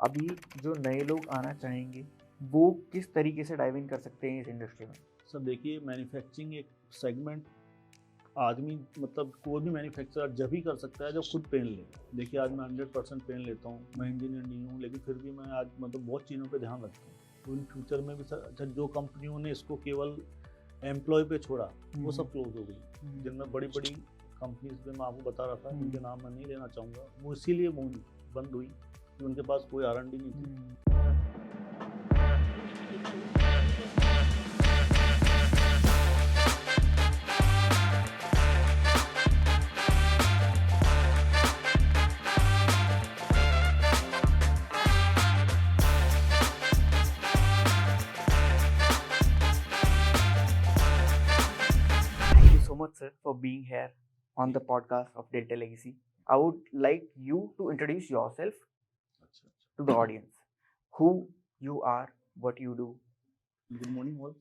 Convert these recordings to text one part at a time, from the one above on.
अभी जो नए लोग आना चाहेंगे वो किस तरीके से डाइव इन कर सकते हैं इस इंडस्ट्री में? सर देखिए, मैन्युफैक्चरिंग एक सेगमेंट आदमी मतलब कोई भी मैन्युफैक्चरर जब ही कर सकता है जब खुद पेन ले। देखिए आज मैं 100% पेन लेता हूँ, मैं इंजीनियर नहीं हूँ, लेकिन फिर भी मैं आज मतलब बहुत चीज़ों पे ध्यान रखता हूँ। तो इन फ्यूचर में भी सर अच्छा, जो कंपनियों ने इसको केवल एम्प्लॉय पे छोड़ा वो सब क्लोज हो गई। जिनमें बड़ी बड़ी कंपनीज में मैं आपको बता रहा था, उनके नाम मैं नहीं लेना चाहूँगा, वो इसीलिए बंद हुई कि उनके पास कोई R&D नहीं थी। Thank you so much, sir, for being here on the podcast of Delta Legacy. I would like you to introduce yourself अच्छा अच्छा, to the audience. Who you are, what you do. Good morning all.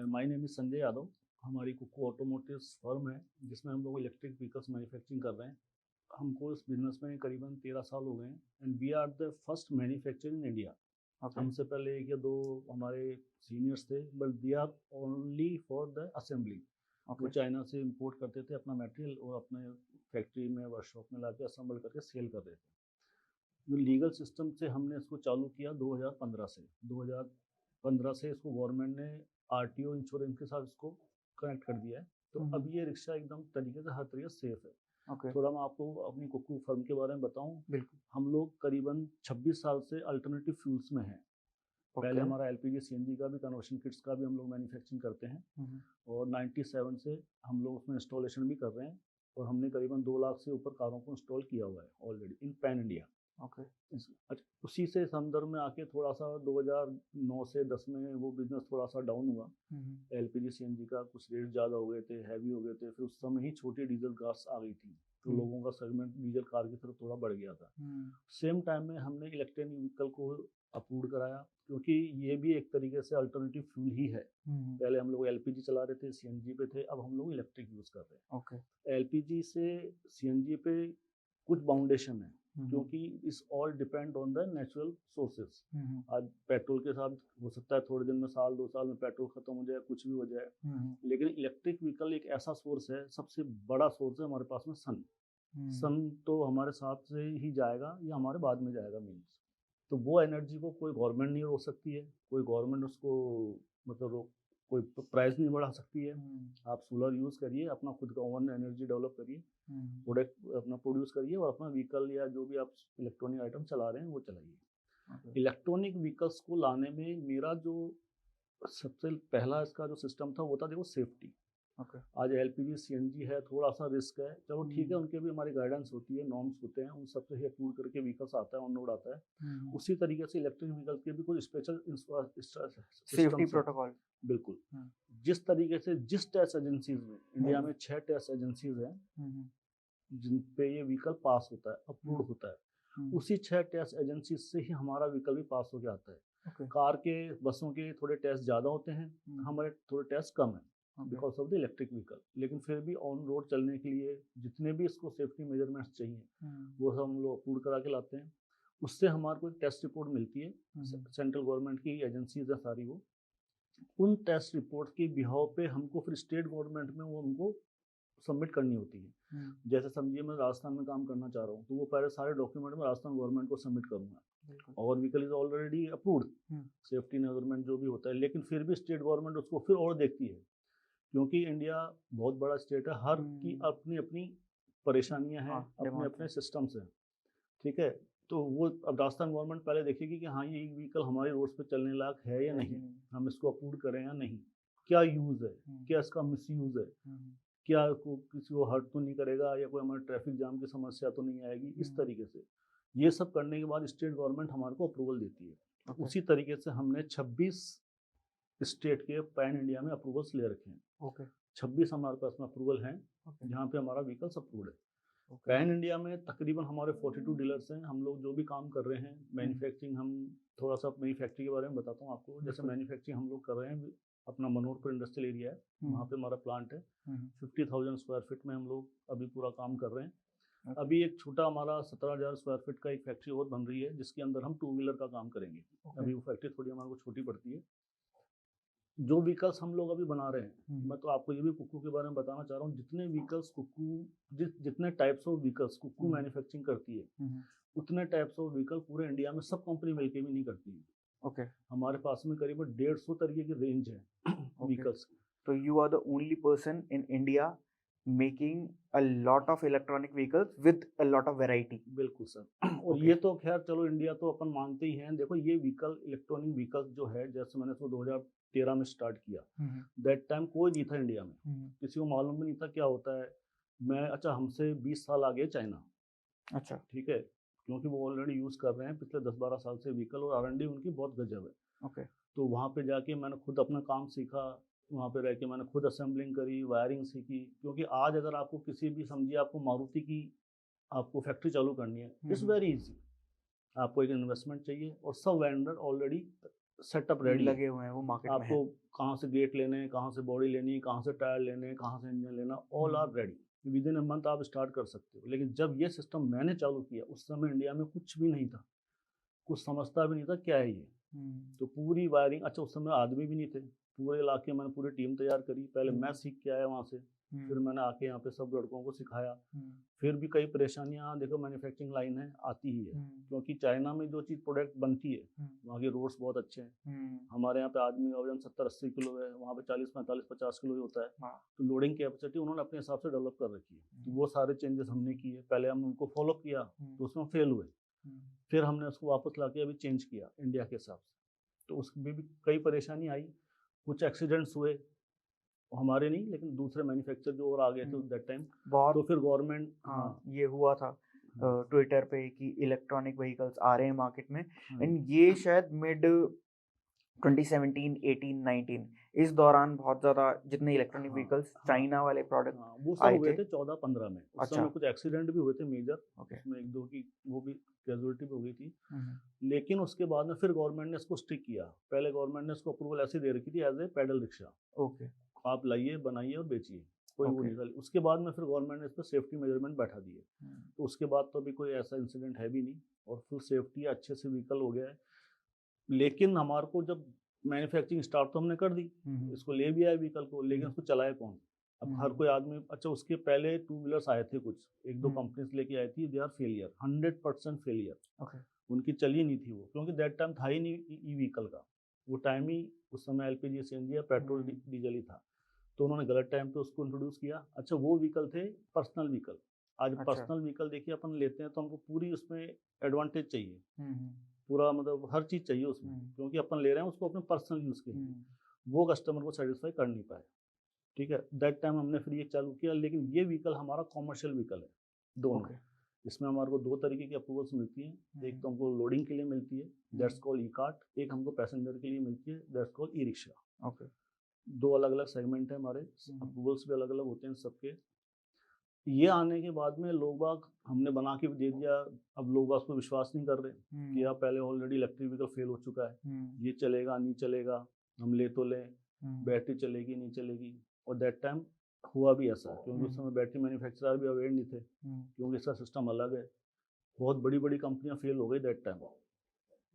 My name is Sanjay Yadav. हमारी कुको automotives firm है जिसमें हम लोग electric vehicles manufacturing कर रहे हैं। हमको इस बिजनेस में करीबन 13 साल हो गए हैं and we are the first manufacturer in India. Okay. हमसे पहले एक या दो हमारे सीनियर्स थे, but they are only for the assembly. वो Okay. चाइना से इंपोर्ट करते थे अपना मटेरियल और अपने फैक्ट्री में वर्कशॉप में लाके असेंबल करके सेल कर रहे थे। जो लीगल सिस्टम से हमने इसको चालू किया 2015 से। 2015 से इसको गवर्नमेंट ने RTO इंश्योरेंस के साथ इसको कनेक्ट कर दिया है। तो अब ये रिक्शा एकदम तरीके से हर तरीके से सेफ है। Okay. थोड़ा मैं आपको अपनी कुक्कू फर्म के बारे में बताऊं। बिल्कुल। हम लोग करीबन 26 साल से अल्टरनेटिव फ्यूल्स में हैं। पहले हमारा LPG CNG का भी कन्वर्शन किट्स का भी हम लोग मैन्युफैक्चरिंग करते हैं और 97 से हम लोग उसमें इंस्टॉलेशन भी कर रहे हैं और हमने करीबन 2 लाख से ऊपर कारों को इंस्टॉल किया हुआ है already in pan India. Okay. अच्छा, उसी से संदर्भ में आके थोड़ा सा 2009 से 10 में वो बिजनेस थोड़ा सा डाउन हुआ। LPG CNG का कुछ रेट ज़्यादा हो गए थे, हैवी हो गए थे, फिर उस समय ही छोटी डीजल कार्स आ गई थी तो लोगों का सेगमेंट डीजल कार की तरफ थोड़ा बढ़ गया था। सेम टाइम में हमने इलेक्ट्रॉनिक व्हीकल को अप्रूव कराया क्योंकि ये भी एक तरीके से अल्टरनेटिव फ्यूल ही है। पहले हम लोग LPG चला रहे थे, CNG पे थे, अब हम लोग इलेक्ट्रिक यूज़ कर रहे हैं। Okay. LPG से CNG पे कुछ बाउंडेशन है क्योंकि इस all depend on the natural sources. आज पेट्रोल के साथ हो सकता है थोड़े दिन में, साल 2 साल में पेट्रोल खत्म हो जाए, कुछ भी हो जाए, लेकिन इलेक्ट्रिक व्हीकल एक ऐसा सोर्स है, सबसे बड़ा सोर्स है हमारे पास में सन। सन तो हमारे साथ से ही जाएगा या हमारे बाद में जाएगा मीन्स। तो वो एनर्जी को कोई गवर्नमेंट नहीं रोक सकती है, कोई गवर्नमेंट उसको मतलब कोई प्राइस नहीं बढ़ा सकती है। आप सोलर यूज़ करिए, अपना खुद का ओवन एनर्जी डेवलप करिए, प्रोडक्ट अपना प्रोड्यूस करिए और अपना व्हीकल या जो भी आप इलेक्ट्रॉनिक आइटम चला रहे हैं वो चलाइए। इलेक्ट्रॉनिक व्हीकल्स को लाने में मेरा जो सबसे पहला इसका जो सिस्टम था वो था देखो सेफ्टी। Okay. आज LPG CNG है, थोड़ा सा रिस्क है, चलो ठीक है, उनके भी हमारी गाइडेंस होती है, नॉर्म्स होते हैं, उन सबसे ही अप्रूव करके व्हीकल्स आता है, ऑन रोड आता है। उसी तरीके से इलेक्ट्रिक व्हीकल्स के भी कुछ स्पेशल सेफ्टी प्रोटोकॉल। बिल्कुल। जिस तरीके से जिस टेस्ट एजेंसीज में इंडिया में 6 टेस्ट एजेंसीज हैं जिन पे ये व्हीकल पास होता है, अप्रूव होता है, उसी 6 टेस्ट एजेंसी से ही हमारा व्हीकल भी पास हो के आता है। Okay. कार के, बसों के थोड़े टेस्ट ज़्यादा होते हैं, हमारे थोड़े टेस्ट कम है because of the electric vehicle. लेकिन फिर भी ऑन रोड चलने के लिए जितने भी इसको सेफ्टी मेजरमेंट्स चाहिए वो सब हम लोग अप्रूव करा के लाते हैं। उससे हमारे को एक टेस्ट रिपोर्ट मिलती है, सेंट्रल गवर्नमेंट की एजेंसीज है सारी वो। उन टेस्ट रिपोर्ट के बिहाव पे हमको फिर स्टेट गवर्नमेंट में वो हमको सबमिट करनी होती है। जैसे समझिए मैं राजस्थान में काम करना चाह रहा हूँ तो वो पहले सारे डॉक्यूमेंट में राजस्थान गवर्नमेंट को सबमिट करूँगा और vehicle is already approved, safety measurement जो भी होता है, लेकिन फिर भी स्टेट गवर्नमेंट उसको फिर और देखती है क्योंकि इंडिया बहुत बड़ा स्टेट है, हर की अपनी अपनी परेशानियां हैं, अपने अपने सिस्टम्स हैं, ठीक है। तो वो अब राजस्थान गवर्नमेंट पहले देखेगी कि हाँ ये व्हीकल हमारे रोड पे चलने लायक है या नहीं, हम इसको अप्रूव करें या नहीं, क्या यूज़ है, क्या इसका मिसयूज़ है, क्या किसी को हर्ट तो नहीं करेगा या कोई हमारे ट्रैफिक जाम की समस्या तो नहीं आएगी। इस तरीके से ये सब करने के बाद स्टेट गवर्नमेंट हमारे को अप्रूवल देती है। Okay. उसी तरीके से हमने 26 स्टेट के पैन इंडिया में अप्रूवल्स ले रखे हैं। Okay. 26 हमारे पास में अप्रूवल हैं जहाँ पे हमारा व्हीकल्स अप्रूव्ड है। पैन इंडिया में तकरीबन हमारे 42 डीलर्स हैं। हम लोग जो भी काम कर रहे हैं मैन्युफैक्चरिंग, हम थोड़ा सा अपनी फैक्ट्री के बारे में बताता हूँ आपको। जैसे मैन्युफैक्चरिंग हम लोग कर रहे हैं, अपना मनोहरपुर इंडस्ट्रियल एरिया है, वहाँ पे हमारा प्लांट है, 50,000 स्क्वायर फीट में हम लोग अभी पूरा काम कर रहे हैं। Okay. अभी एक छोटा हमारा 17,000 स्क्वायर फीट का एक फैक्ट्री और बन रही है जिसके अंदर हम 2 व्हीलर का काम करेंगे। Okay. अभी वो फैक्ट्री थोड़ी हमारे को छोटी पड़ती है। जो व्हीकल्स हम लोग अभी बना रहे हैं, मैं तो आपको ये भी कुक्कू के बारे में बताना चाह रहा हूँ, जितने व्हीकल्स कुक्कू जितने टाइप्स ऑफ व्हीकल्स कुक्कू मैन्युफैक्चरिंग करती है, उतने टाइप्स ऑफ व्हीकल पूरे इंडिया में सब कंपनी मिलके भी नहीं करती है। Okay. हमारे पास में करीब 150 तरीके की रेंज है व्हीकल्स की। So you are the only person in India making a lot of electronic vehicles with a lot of variety. बिल्कुल सर। और Okay. ये तो खैर चलो इंडिया तो अपन मानते ही हैं। देखो ये व्हीकल इलेक्ट्रॉनिक व्हीकल जो है, जैसे मैंने इसको 2013 में स्टार्ट किया, दैट टाइम कोई नहीं था इंडिया में, किसी को मालूम भी नहीं था क्या होता है। मैं अच्छा हमसे 20 साल आगे चाइना, अच्छा, ठीक है, क्योंकि वो ऑलरेडी यूज़ कर रहे हैं पिछले 10-12 साल से व्हीकल, और R&D उनकी बहुत गजब है। ओके, तो वहाँ पे जाके मैंने खुद अपना काम सीखा, वहाँ पे रह के मैंने खुद असेंबलिंग करी, वायरिंग सीखी। क्योंकि आज अगर आपको किसी भी, समझिए आपको मारुति की आपको फैक्ट्री चालू करनी है, इट्स वेरी इजी। आपको एक इन्वेस्टमेंट चाहिए और सब वेंडर ऑलरेडी सेटअप रेडी लगे हुए हैं, वो मार्केट में है। आपको कहाँ से गेट लेने हैं, कहाँ से बॉडी लेनी है, कहाँ से टायर लेने हैं, कहाँ से इंजन लेना, all are ready. Within a month आप स्टार्ट कर सकते हो। लेकिन जब ये सिस्टम मैंने चालू किया, उस समय इंडिया में कुछ भी नहीं था, कुछ समझता भी नहीं था क्या है ये। तो पूरी वायरिंग, अच्छा उस समय आदमी भी नहीं थे, पूरे इलाके मैंने पूरी टीम तैयार करी। पहले मैं सीख के आया वहाँ से, फिर मैंने आके यहाँ पे सब लड़कों को सिखाया। फिर भी कई परेशानियाँ, देखो मैन्युफैक्चरिंग लाइन है, आती ही है, क्योंकि चाइना में जो चीज़ प्रोडक्ट बनती है, वहाँ के रोड्स बहुत अच्छे हैं। हमारे यहाँ पे आदमी का वजन 70-80 किलो है, वहाँ पे 40-45-50 किलो ही होता है। तो लोडिंग कैपेसिटी उन्होंने अपने हिसाब से डेवलप कर रखी है। तो वो सारे चेंजेस हमने किए। पहले हमने उनको फॉलो किया तो उसमें फेल हुए, फिर हमने उसको वापस ला के अभी चेंज किया इंडिया के हिसाब से। तो उसमें भी कई परेशानी आई, कुछ एक्सीडेंट्स हुए, हमारे नहीं लेकिन दूसरे मैन्युफैक्चर जो और आ गए थे दैट टाइम। बहुत, तो फिर गवर्नमेंट, हाँ ये हुआ था ट्विटर पे कि इलेक्ट्रॉनिक व्हीकल्स आ रहे हैं मार्केट में, एंड ये शायद मिड 2017, 18, 19 इस दौरान बहुत ज्यादा जितने इलेक्ट्रॉनिक व्हीकल्स चाइना वाले प्रोडक्ट वो सब हुए थे 14-15 में। उस समय कुछ एक्सीडेंट भी हुए थे मेजर, उसमें 1-2 की वो भी कैजुअलिटी भी हो गई थी। लेकिन उसके बाद में फिर गवर्नमेंट ने इसको स्टिक किया। पहले गवर्नमेंट ने इसको अप्रूवल ऐसे दे रखी थी as a paddle rickshaw, okay, आप लाइए, बनाइए और बेचिए, कोई वो नहीं। उसके बाद में फिर गवर्नमेंट ने इस पर सेफ्टी मेजरमेंट बैठा दिए। तो उसके बाद तो अभी कोई ऐसा इंसिडेंट है भी नहीं, और फुल सेफ्टी अच्छे से व्हीकल हो गया है। लेकिन हमारे को जब मैन्युफैक्चरिंग स्टार्ट तो हमने कर दी, इसको ले भी आए व्हीकल को, लेकिन उसको चलाए कौन? अब हर कोई आदमी, अच्छा उसके पहले 2 व्हीलर्स आए थे, कुछ 1-2 कंपनीज लेके आई थी, दे आर फेलियर, 100% फेलियर। उनकी चली नहीं थी वो, क्योंकि दैट टाइम था ही नहीं ई व्हीकल का। वो टाइम ही उस समय LPG CNG या पेट्रोल डीजल ही था। तो उन्होंने गलत टाइम पे उसको इंट्रोड्यूस किया। अच्छा वो व्हीकल थे पर्सनल व्हीकल। आज पर्सनल व्हीकल देखिए अपन लेते हैं तो हमको पूरी उसमें एडवांटेज चाहिए, पूरा मतलब हर चीज़ चाहिए उसमें, क्योंकि अपन ले रहे हैं उसको अपने पर्सनल यूज़ के लिए। वो कस्टमर को सेटिस्फाई कर नहीं पाए, ठीक है। दैट टाइम हमने फिर ये चालू किया। लेकिन ये व्हीकल हमारा कॉमर्शियल व्हीकल है दोनों। इसमें हमारे को 2 तरीके की अप्रूवल्स मिलती हैं। एक तो हमको लोडिंग के लिए मिलती है, दैट्स कॉल्ड ई-कार्ट। एक हमको पैसेंजर के लिए मिलती है, दैट्स कॉल्ड ई-रिक्शा। 2 अलग-अलग सेगमेंट है हमारे, अप्रूवल्स भी अलग-अलग होते हैं सबके। ये आने के बाद में लोग बाग हमने बना के दे दिया, अब लोग बाग उस पर विश्वास नहीं कर रहे कि यार पहले ऑलरेडी इलेक्ट्रिक व्हीकल फेल हो चुका है, ये चलेगा नहीं चलेगा, हम ले तो लें, बैटरी चलेगी नहीं चलेगी। और दैट टाइम हुआ भी ऐसा, क्योंकि उस समय बैटरी मैन्युफैक्चरर भी अवेयर नहीं थे, क्योंकि इसका सिस्टम अलग है। बहुत बड़ी बड़ी कंपनियां फेल हो गई दैट टाइम।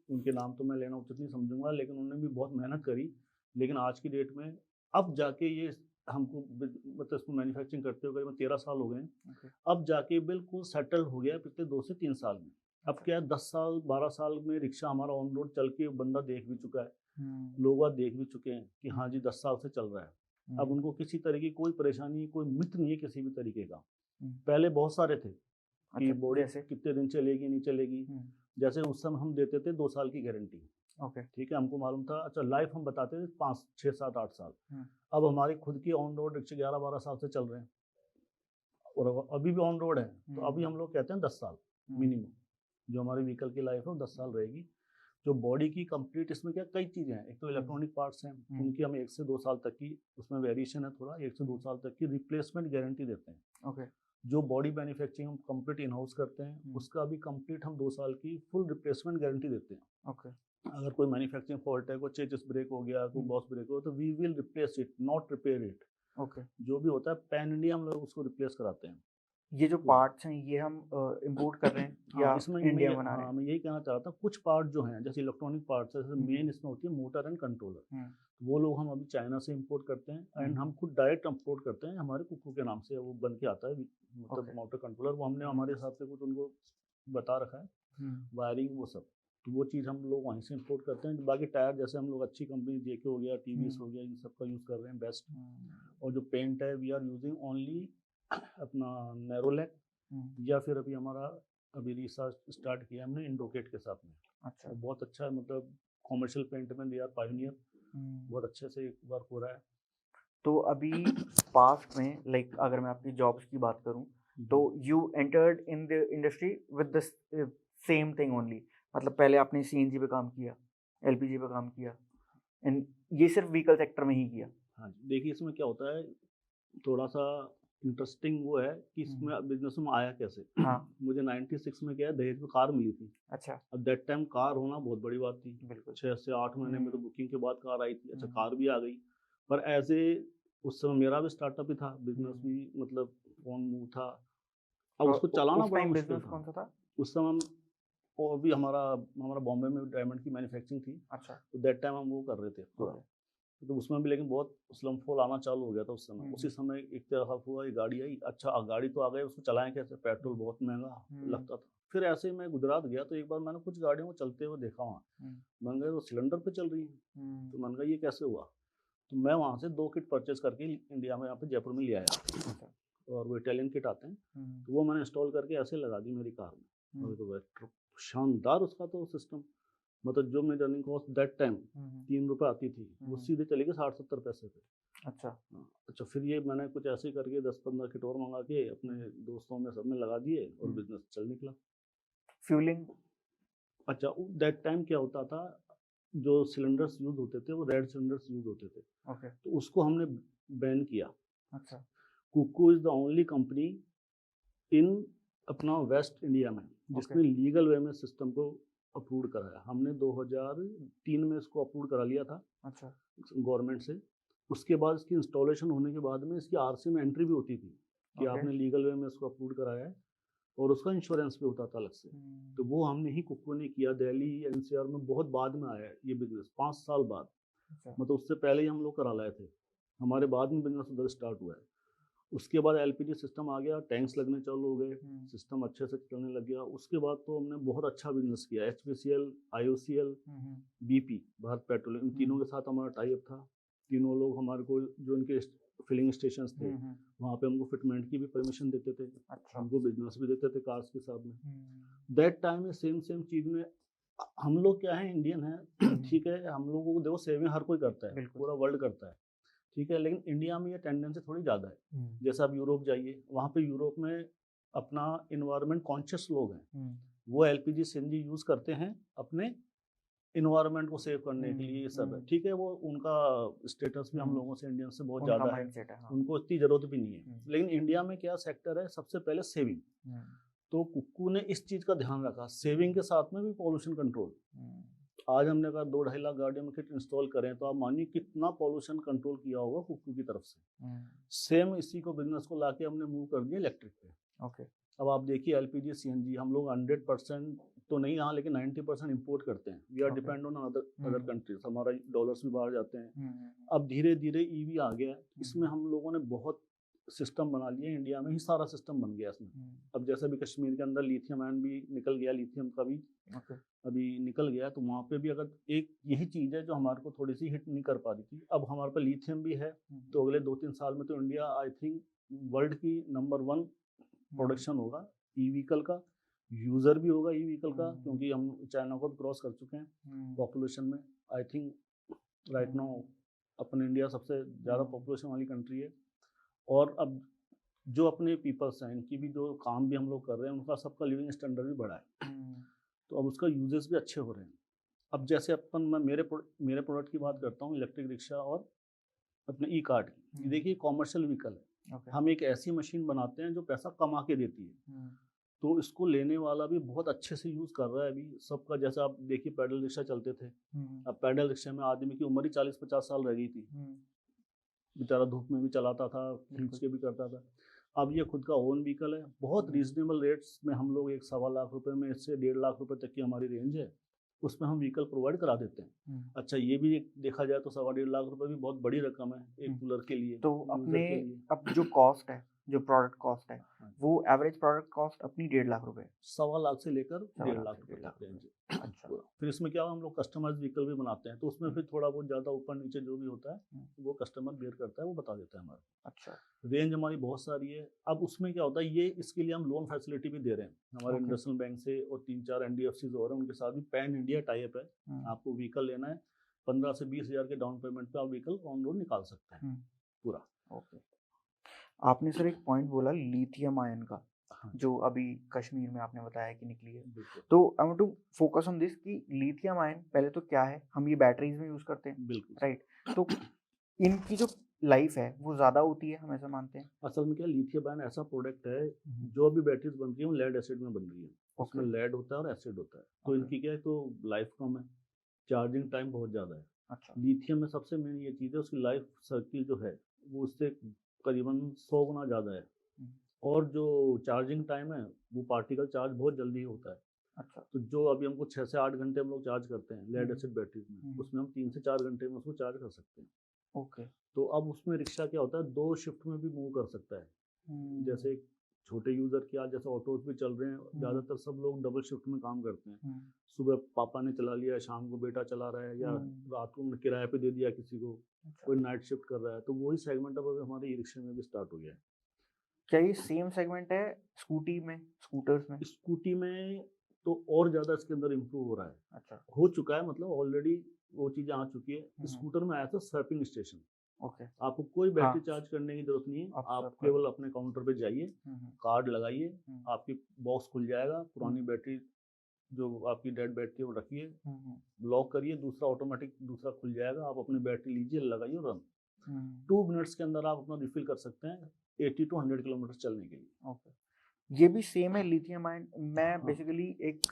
उनके नाम तो मैं लेना उचित नहीं समझूंगा, लेकिन उन्होंने भी बहुत मेहनत करी। लेकिन आज की डेट में अब जाके ये हमको मतलब इसको मैन्युफैक्चरिंग करते हुए करीबन 13 साल हो गए हैं। अब जाके बिल्कुल सेटल हो गया पिछले 2 से 3 साल में। अब क्या है, 10 साल 12 साल में रिक्शा हमारा ऑन रोड चल के बंदा देख भी चुका है, लोग देख भी चुके हैं कि हाँ जी 10 साल से चल रहा है। अब उनको किसी तरह की कोई परेशानी, कोई मिथ नहीं है किसी भी तरीके का। पहले बहुत सारे थे कि बॉडी कितने दिन चलेगी नहीं चलेगी। जैसे उस समय हम देते थे 2 साल की गारंटी, ठीक है, हमको मालूम था। अच्छा लाइफ हम बताते थे 5, 6, 7, 8 साल। अब हमारी खुद की ऑन रोड रिक्शा 11-12 साल से चल रहे हैं, और अभी भी ऑन रोड है। तो अभी हम लोग कहते हैं 10 साल मिनिमम जो हमारी व्हीकल की लाइफ है, वो 10 साल रहेगी। जो बॉडी की कंप्लीट, इसमें क्या कई चीज़ें हैं। एक तो इलेक्ट्रॉनिक पार्ट्स हैं, उनकी हम 1 से 2 साल तक की, उसमें वेरिएशन है थोड़ा, 1 से 2 साल तक की रिप्लेसमेंट गारंटी देते हैं। जो बॉडी मैन्युफैक्चरिंग हम कंप्लीट इन हाउस करते हैं, उसका भी कंप्लीट हम 2 साल की फुल रिप्लेसमेंट गारंटी देते हैं। अगर कोई मैन्युफैक्चरिंग फॉल्ट है, कोई चेसिस ब्रेक हो गया, कोई बॉस ब्रेक हो, तो we will replace it, not repair it. जो भी होता है पैन इंडिया हम लोग उसको रिप्लेस कराते हैं। ये जो तो पार्ट्स हैं ये हम इंपोर्ट कर रहे हैं या इसमें इंडिया में बना रहे हाँ हैं? मैं यही कहना चाह रहा था, कुछ पार्ट जो हैं जैसे इलेक्ट्रॉनिक पार्ट्स है, जैसे हम्म, मेन इसमें होती है मोटर एंड कंट्रोलर, हम्म, वो लोग हम अभी चाइना से इंपोर्ट करते हैं एंड हम खुद डायरेक्ट इंपोर्ट करते हैं, हमारे कुकू के नाम से वो बन के आता है, मतलब ओके। मोटर कंट्रोलर, वो हमने हमारे हिसाब से कुछ उनको बता रखा है, हम्म, वायरिंग वो सब, तो वो चीज़ हम लोग वहीं से इंपोर्ट करते हैं। बाकी टायर जैसे हम लोग अच्छी कंपनी जेके हो गया, टीवीएस हो गया, इन सब का यूज़ कर रहे हैं बेस्ट। और जो पेंट है वी आर यूजिंग ओनली अपना नैरोलैक, या फिर अभी हमारा अभी रिसर्च स्टार्ट किया हमने इंडोकेट के साथ में, अच्छा। और बहुत अच्छा है, मतलब कॉमर्शियल पेंट में दे आर पायोनियर, बहुत अच्छे से वर्क हो रहा है। तो अभी पास्ट में लाइक अगर मैं आपकी जॉब्स की बात करूं तो you entered in the industry with the same thing only, मतलब पहले आपने सीएनजी पे काम किया, एलपीजी पे काम किया, एंड ये सिर्फ व्हीकल सेक्टर में ही किया? हाँ जी, देखिए इसमें क्या होता है, थोड़ा सा इंटरेस्टिंग वो है कि इसमें बिजनेस में आया कैसे। हाँ। मुझे 96 में क्या है, दहेज में कार मिली थी। अच्छा। अब दैट टाइम कार होना बहुत बड़ी बात थी, बिल्कुल। 6 से 8 महीने में तो बुकिंग के बाद कार आई थी, अच्छा कार भी आ गई, पर उस समय मेरा भी स्टार्टअप ही था, बिजनेस भी, मतलब फोन मूव था, अब उसको चलाना उस बड़ा टाइम मुश्किल बिजनेस था। कौन सा था? उस समय वो भी हमारा हमारा बॉम्बे में डायमंड की मैन्युफैक्चरिंग थी, अच्छा। तो दैट टाइम हम वो कर रहे थे पूरा, तो उसमें भी लेकिन बहुत स्लम फॉल आना चालू हो गया था उस समय। उसी समय एक तरफ हुआ, ये गाड़ी आई, अच्छा गाड़ी तो आ गई, उसको चलाएं कैसे, पेट्रोल बहुत महंगा लगता था। फिर ऐसे ही मैं गुजरात गया, तो एक बार मैंने कुछ गाड़ियों को चलते हुए देखा वहाँ, मैंने कहा वो सिलेंडर पे चल रही है, तो मैंने कहा ये कैसे हुआ, तो मैं वहाँ से 2 किट परचेज करके इंडिया में यहाँ पे जयपुर में ले आया, और वो इटालियन किट आते हैं, तो वो मैंने इंस्टॉल करके ऐसे लगा दी मेरी कार में, और तो शानदार उसका तो सिस्टम, मतलब जो मेरी रनिंग कॉस्ट दैट टाइम 3 रुपये आती थी, वो सीधे चली गई 60-70 पैसे पे। अच्छा। अच्छा, फिर ये मैंने कुछ ऐसे ही करके 10-15 किट और मंगा के अपने दोस्तों में सब में लगा दिए, और बिजनेस चल निकला। फ्यूलिंग? अच्छा, दैट टाइम क्या होता था, जो सिलेंडर्स यूज होते थे वो रेड सिलेंडर्स यूज होते थे, ओके। तो उसको हमने बैन किया। अच्छा। Kuku is the only company इन अपना वेस्ट इंडिया में जिसने लीगल वे में सिस्टम को अप्रूव कराया। हमने 2003 में इसको अप्रूव करा लिया था। अच्छा। गवर्नमेंट से। उसके बाद इसकी इंस्टॉलेशन होने के बाद में इसकी आरसी में एंट्री भी होती थी कि आपने लीगल वे में इसको अप्रूव कराया है, और उसका इंश्योरेंस भी होता था अलग से। तो वो हमने ही कुकू ने किया। दिल्ली एनसीआर में बहुत बाद में आया है ये बिजनेस, 5 साल बाद। मतलब उससे पहले ही हम लोग करा लाए थे, हमारे बाद में बिजनेस उधर स्टार्ट हुआ है। उसके बाद एलपीजी सिस्टम आ गया, टैंक्स लगने चालू हो गए, सिस्टम अच्छे से चलने लग गया। उसके बाद तो हमने बहुत अच्छा बिजनेस किया। HPCL, IOCL, BP, Bharat Petroleum, इन तीनों के साथ हमारा टाई अप था। तीनों लोग हमारे को जो इनके फिलिंग स्टेशन थे वहाँ पे हमको फिटमेंट की भी परमिशन देते थे। अच्छा। हमको बिजनेस भी देते थे कार्स के साथ में। दैट टाइम में सेम चीज में हम लोग क्या है, इंडियन है ठीक है, हम लोगों को देखो सेविंग हर कोई करता है, पूरा वर्ल्ड करता है, ठीक है, लेकिन इंडिया में ये टेंडेंसी थोड़ी ज़्यादा है। जैसे आप यूरोप जाइए, वहाँ पे यूरोप में अपना इन्वायरमेंट कॉन्शियस लोग हैं, वो एलपीजी सीएनजी यूज़ करते हैं अपने इन्वायरमेंट को सेव करने के लिए। ये सब है, ठीक है, वो उनका स्टेटस भी हम लोगों से, इंडियन से बहुत ज़्यादा है, उनको इतनी ज़रूरत भी नहीं है। लेकिन इंडिया में क्या सेक्टर है, सबसे पहले सेविंग। तो कुक्कू ने इस चीज़ का ध्यान रखा, सेविंग के साथ में भी पॉल्यूशन कंट्रोल। आज हमने कहा 2-2.5 लाख गाड़ियों में किट इंस्टॉल करें, तो आप मानिए कितना पॉल्यूशन कंट्रोल किया होगा कुक्कू की तरफ से। सेम इसी को बिजनेस को लाके हमने मूव कर दिया इलेक्ट्रिक पे। ओके। अब आप देखिए एलपीजी सीएनजी हम लोग 100% तो नहीं, हाँ, लेकिन 90% इंपोर्ट करते हैं। We are depend on other countries, हमारा डॉलर्स भी बाहर जाते हैं। अब धीरे धीरे ईवी आ गया, इसमें हम लोगों ने बहुत सिस्टम बना लिया, इंडिया में ही सारा सिस्टम बन गया इसमें। अब जैसे भी कश्मीर के अंदर लिथियम आयन भी निकल गया, लिथियम का भी अभी निकल गया, तो वहाँ पे भी अगर एक यही चीज़ है जो हमारे को थोड़ी सी हिट नहीं कर पा रही थी, अब हमारे पास लिथियम भी है, तो अगले 2-3 साल में तो इंडिया आई थिंक वर्ल्ड की नंबर 1 प्रोडक्शन होगा ई व्हीकल का, यूज़र भी होगा ई व्हीकल का, क्योंकि हम चाइना को भी क्रॉस कर चुके हैं पॉपुलेशन में। I think right now upon India सबसे ज़्यादा पॉपुलेशन वाली कंट्री है। और अब जो अपने पीपल्स हैं, इनकी भी जो काम भी हम लोग कर रहे हैं, उनका सबका लिविंग स्टैंडर्ड भी बढ़ा है, तो अब उसका यूजेस भी अच्छे हो रहे हैं। अब जैसे अपन, मैं मेरे प्रोडक्ट की बात करता हूँ, इलेक्ट्रिक रिक्शा और अपने ई कार्ट की। देखिए कॉमर्शियल व्हीकल है, हम एक ऐसी मशीन बनाते हैं जो पैसा कमा के देती है, तो इसको लेने वाला भी बहुत अच्छे से यूज़ कर रहा है अभी सबका। जैसे आप देखिए पैडल रिक्शा चलते थे, अब पैडल रिक्शा में आदमी की उम्र ही 40-50 साल रह गई थी, बेचारा धूप में भी चलाता था, खींच के भी करता था। अब ये खुद का ओन व्हीकल है, बहुत रीजनेबल रेट्स में हम लोग 1.25 लाख रुपए में से 1.5 लाख रुपए तक की हमारी रेंज है, उसमें हम व्हीकल प्रोवाइड करा देते हैं। अच्छा, ये भी देखा जाए तो 1.5 लाख रुपए भी बहुत बड़ी रकम है एक कूलर के लिए, तो यूजर अपने के लिए। अब जो कॉस्ट है, जो प्रोडक्ट कॉस्ट है, हाँ, वो एवरेज प्रोडक्ट कॉस्ट अपनी 1.5 लाख रुपए 1.25 लाख से लेकर 1.5 लाख लाख से रुपए 1.5 लाख तक रेंज है अच्छा। पूरा। फिर इसमें क्या हम लोग कस्टमाइज व्हीकल भी बनाते हैं, तो उसमें फिर थोड़ा बहुत ज़्यादा ऊपर नीचे जो भी होता है वो कस्टमर बेयर करता है, वो बता देता है हमारा। अच्छा, रेंज हमारी बहुत सारी है। अब उसमें क्या होता है, ये इसके लिए हम लोन फैसिलिटी भी दे रहे हैं हमारे ओके। इंडस्ट्रियल बैंक से, और 3-4 एनडीएफसी और हैं उनके साथ भी पैन इंडिया टाइप है। आपको व्हीकल लेना है 15 से 20 हज़ार के डाउन पेमेंट पे आप व्हीकल ऑन रोड निकाल सकते हैं पूरा। ओके। आपने सर एक पॉइंट बोला लिथियम आयन का, हाँ, जो अभी कश्मीर में आपने बताया कि निकली है, बिल्कुल तो I want to focus on this कि लिथियम आयन पहले तो क्या है, हम ये बैटरीज में यूज करते हैं, बिल्कुल राइट? तो इनकी जो लाइफ है वो ज्यादा होती है, हम ऐसा मानते हैं। असल में क्या, लिथियम आयन ऐसा प्रोडक्ट है, जो भी बैटरीज बन रही है वो लेड एसिड में बन रही है। उसमें लेड होता है और एसिड होता है, तो इनकी क्या है, तो लाइफ कम है, चार्जिंग टाइम बहुत ज़्यादा है। अच्छा। लिथियम में सबसे मेन ये चीज़ है, उसकी लाइफ सर्किल जो है वो उससे करीबन 100 गुना ज़्यादा है, और जो चार्जिंग टाइम है वो पार्टिकल चार्ज बहुत जल्दी होता है। अच्छा। तो जो अभी हमको 6 से 8 घंटे हम लोग चार्ज करते हैं लेड एसिड बैटरीज में, उसमें हम 3 से 4 घंटे में उसको चार्ज कर सकते हैं। ओके। तो अब उसमें रिक्शा क्या होता है, 2 शिफ्ट में भी मूव कर सकता है। जैसे एक छोटे यूज़र के आज जैसे ऑटोज भी चल रहे हैं, ज़्यादातर सब लोग डबल शिफ्ट में काम करते हैं। सुबह पापा ने चला लिया, शाम को बेटा चला रहा है, या रात को किराए पे दे दिया किसी को, कोई नाइट शिफ्ट कर रहा है, तो वही सेगमेंट अब हमारे ई रिक्शा में भी स्टार्ट हो गया है। क्या ये सेम सेगमेंट है स्कूटी में, स्कूटर्स में? स्कूटी में तो और ज़्यादा इसके अंदर इम्प्रूव हो रहा है, अच्छा। हो चुका है, मतलब ऑलरेडी वो चीज़ें आ चुकी है। स्कूटर में आया था स्वैपिंग स्टेशन, ओके। आपको कोई बैटरी हाँ, चार्ज करने की जरूरत नहीं है, आप आप सब केवल अपने काउंटर पे जाइए, कार्ड लगाइए, आपकी बॉक्स खुल जाएगा, पुरानी बैटरी जो आपकी डेड बैटरी है वो रखिए, लॉक करिए, दूसरा ऑटोमेटिक दूसरा खुल जाएगा, आप अपनी बैटरी लीजिए, लगाइए और रन। 2 मिनट्स के अंदर आप अपना रिफिल कर सकते हैं 80 to 100 किलोमीटर चलने के लिए। ओके। ये भी सेम है लिथियम आयन। मैं हाँ। बेसिकली एक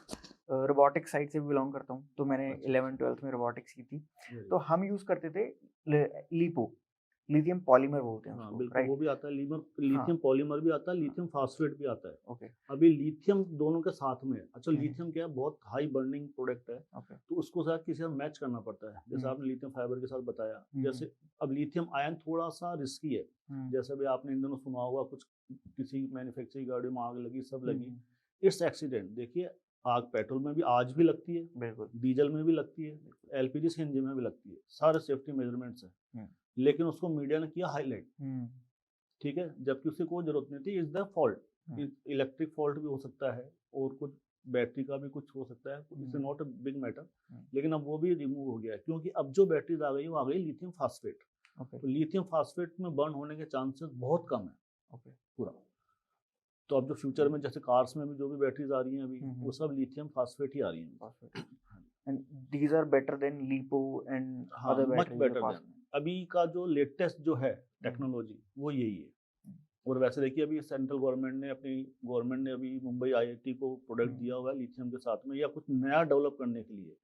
रोबोटिक साइड से बिलोंग करता हूँ, तो मैंने अच्छा। 11th-12th में रोबोटिक्स की थी, Very तो good। हम यूज करते थे लिपो, लिथियम पॉलीमर बोलते हैं हाँ उसको, बिल्कुल, वो राइट? भी आता है, हाँ। लिथियम पॉलीमर भी आता है, लिथियम फास्फेट भी आता है। ओके। अभी लिथियम दोनों के साथ में है। अच्छा, हम्म। लिथियम क्या है, बहुत हाई बर्निंग प्रोडक्ट है, ओके। तो उसको साथ किसी से मैच करना पड़ता है, जैसे आपने लिथियम फाइबर के साथ बताया। जैसे अब लिथियम आयन थोड़ा सा रिस्की है, जैसे भी आपने इन दिनों सुना होगा, कुछ किसी मैन्युफैक्चरिंग गाड़ी में आग लगी, सब लगी, इट्स एक्सीडेंट। देखिए, आग पेट्रोल में भी आज भी लगती है, बिल्कुल। डीजल में भी लगती है, एलपीजी सीएनजी में भी लगती है, सारे सेफ्टी मेजरमेंट्स हैं, लेकिन उसको मीडिया ने किया हाईलाइट, ठीक है, जबकि उसकी कोई जरूरत नहीं थी। Is the fault, electric fault भी हो सकता है, और कुछ बैटरी का भी कुछ हो सकता है, it's not a big matter, लेकिन अब वो भी रिमूव हो गया है, क्योंकि अब जो बैटरीज आ गई वो आ गई लिथियम फास्फेट। तो लिथियम फास्फेट में बर्न होने के चांसेस बहुत कम है पूरा। तो अब जो फ्यूचर में जैसे कार्स में भी जो भी बैटरीज आ रही हैं अभी, वो सब लिथियम फास्फेट ही आ रही हैं। And these are better than lipo and हाँ, other much batteries better than अभी का जो लेटेस्ट जो है टेक्नोलॉजी, वो यही है। और वैसे देखिए, अभी सेंट्रल गवर्नमेंट ने अभी मुंबई आईआईटी को प्रोडक्ट दिया हुआ है लिथियम के साथ में, या कुछ नया डेवलप करने के लिए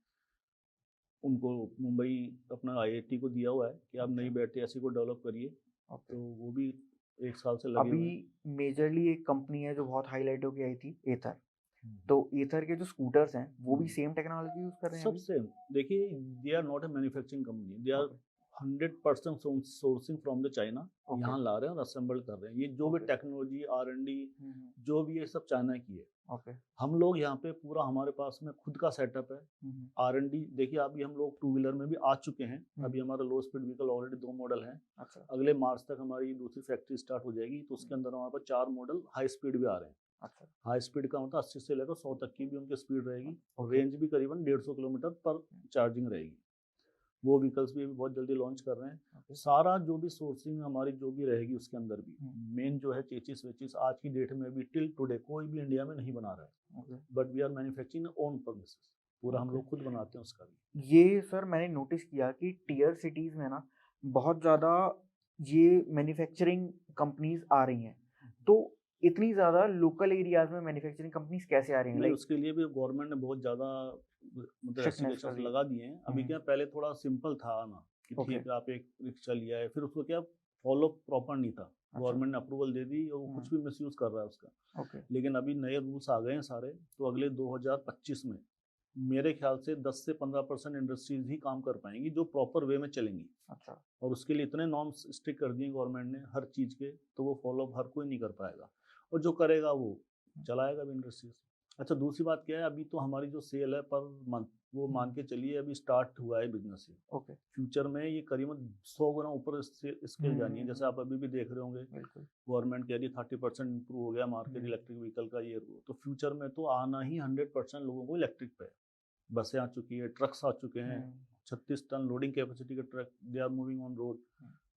उनको मुंबई अपना आईआईटी को दिया हुआ है कि आप नई बैटरी ऐसी को डेवलप करिए, तो वो भी 1 साल से लगे हुए हैं। अभी मेजरली एक कंपनी है जो बहुत हाईलाइट होकर आई थी, एथर। तो एथर के जो स्कूटर्स हैं वो भी सेम टेक्नोलॉजी यूज कर रहे हैं सब अभी? सेम। देखिए, they are not a manufacturing company, they are 100% sourcing from the China, यहाँ ला रहे हैं और असेंबल कर रहे हैं। ये जो भी टेक्नोलॉजी R&D जो भी है, सब चाइना की है। हम लोग यहाँ पे पूरा, हमारे पास में खुद का सेटअप है। R&D देखिए, अभी हम लोग 2 व्हीलर में भी आ चुके हैं। अभी हमारा लो स्पीड व्हीकल ऑलरेडी 2 मॉडल हैं। अगले मार्च तक हमारी दूसरी फैक्ट्री स्टार्ट हो जाएगी, तो उसके अंदर हमारे पास 4 मॉडल हाई स्पीड भी आ रहे हैं। हाई स्पीड का मतलब 80 से लेकर 100 तक की भी उनकी स्पीड रहेगी, और रेंज भी करीबन 150 किलोमीटर पर चार्जिंग रहेगी। वो व्हीकल्स भी बहुत जल्दी लॉन्च कर रहे हैं। सारा जो भी सोर्सिंग हमारी जो भी रहेगी उसके अंदर भी मेन जो है चेचिस वेचिस आज की डेट में भी टिल टुडे कोई भी इंडिया में नहीं बना रहा है, but we are manufacturing own process, पूरा हम लोग खुद बनाते हैं उसका भी। ये सर मैंने नोटिस किया कि टीयर सिटीज में ना बहुत ज़्यादा ये मैन्युफैक्चरिंग कंपनीज आ रही हैं, तो इतनी ज़्यादा लोकल एरियाज में मैन्युफैक्चरिंग कंपनीज कैसे आ रही हैं? नहीं, उसके लिए भी गवर्नमेंट ने बहुत ज़्यादा मतलब रेस्ट्रिक्शंस लगा दिए हैं। अभी क्या, पहले थोड़ा सिंपल था ना, कि ठीक है आप एक रिक्शा लिया है, फिर उसको क्या फॉलो प्रॉपर नहीं था। अच्छा। गवर्नमेंट ने अप्रूवल दे दी और वो कुछ भी मिसयूज कर रहा है उसका। ओके। लेकिन अभी नए रूल्स आ गए हैं सारे, तो अगले 2025 में मेरे ख्याल से 10 से 15% इंडस्ट्रीज ही काम कर पाएंगी जो प्रॉपर वे में चलेंगी। अच्छा। और उसके लिए इतने नॉर्म्स स्ट्रिक्ट कर दिए गवर्नमेंट ने हर चीज़ के, तो वो फॉलो अप हर कोई नहीं कर पाएगा, और जो करेगा वो चलाएगा भी इंडस्ट्रीज। अच्छा, दूसरी बात क्या है, अभी तो हमारी जो सेल है पर मंथ, वो मान के चलिए अभी स्टार्ट हुआ है बिजनेस ये। ओके। फ्यूचर में ये करीबन 100 गुना ऊपर स्केल जानी है। जैसे आप अभी भी देख रहे होंगे, बिल्कुल। गवर्नमेंट कह रही है 30% इंप्रूव हो गया मार्केट इलेक्ट्रिक व्हीकल का ये, तो फ्यूचर में तो आना ही 100% लोगों को इलेक्ट्रिक पे है। बसें आ चुकी है, ट्रक्स आ चुके हैं, 36 टन लोडिंग कैपेसिटी के truck, they are moving on road.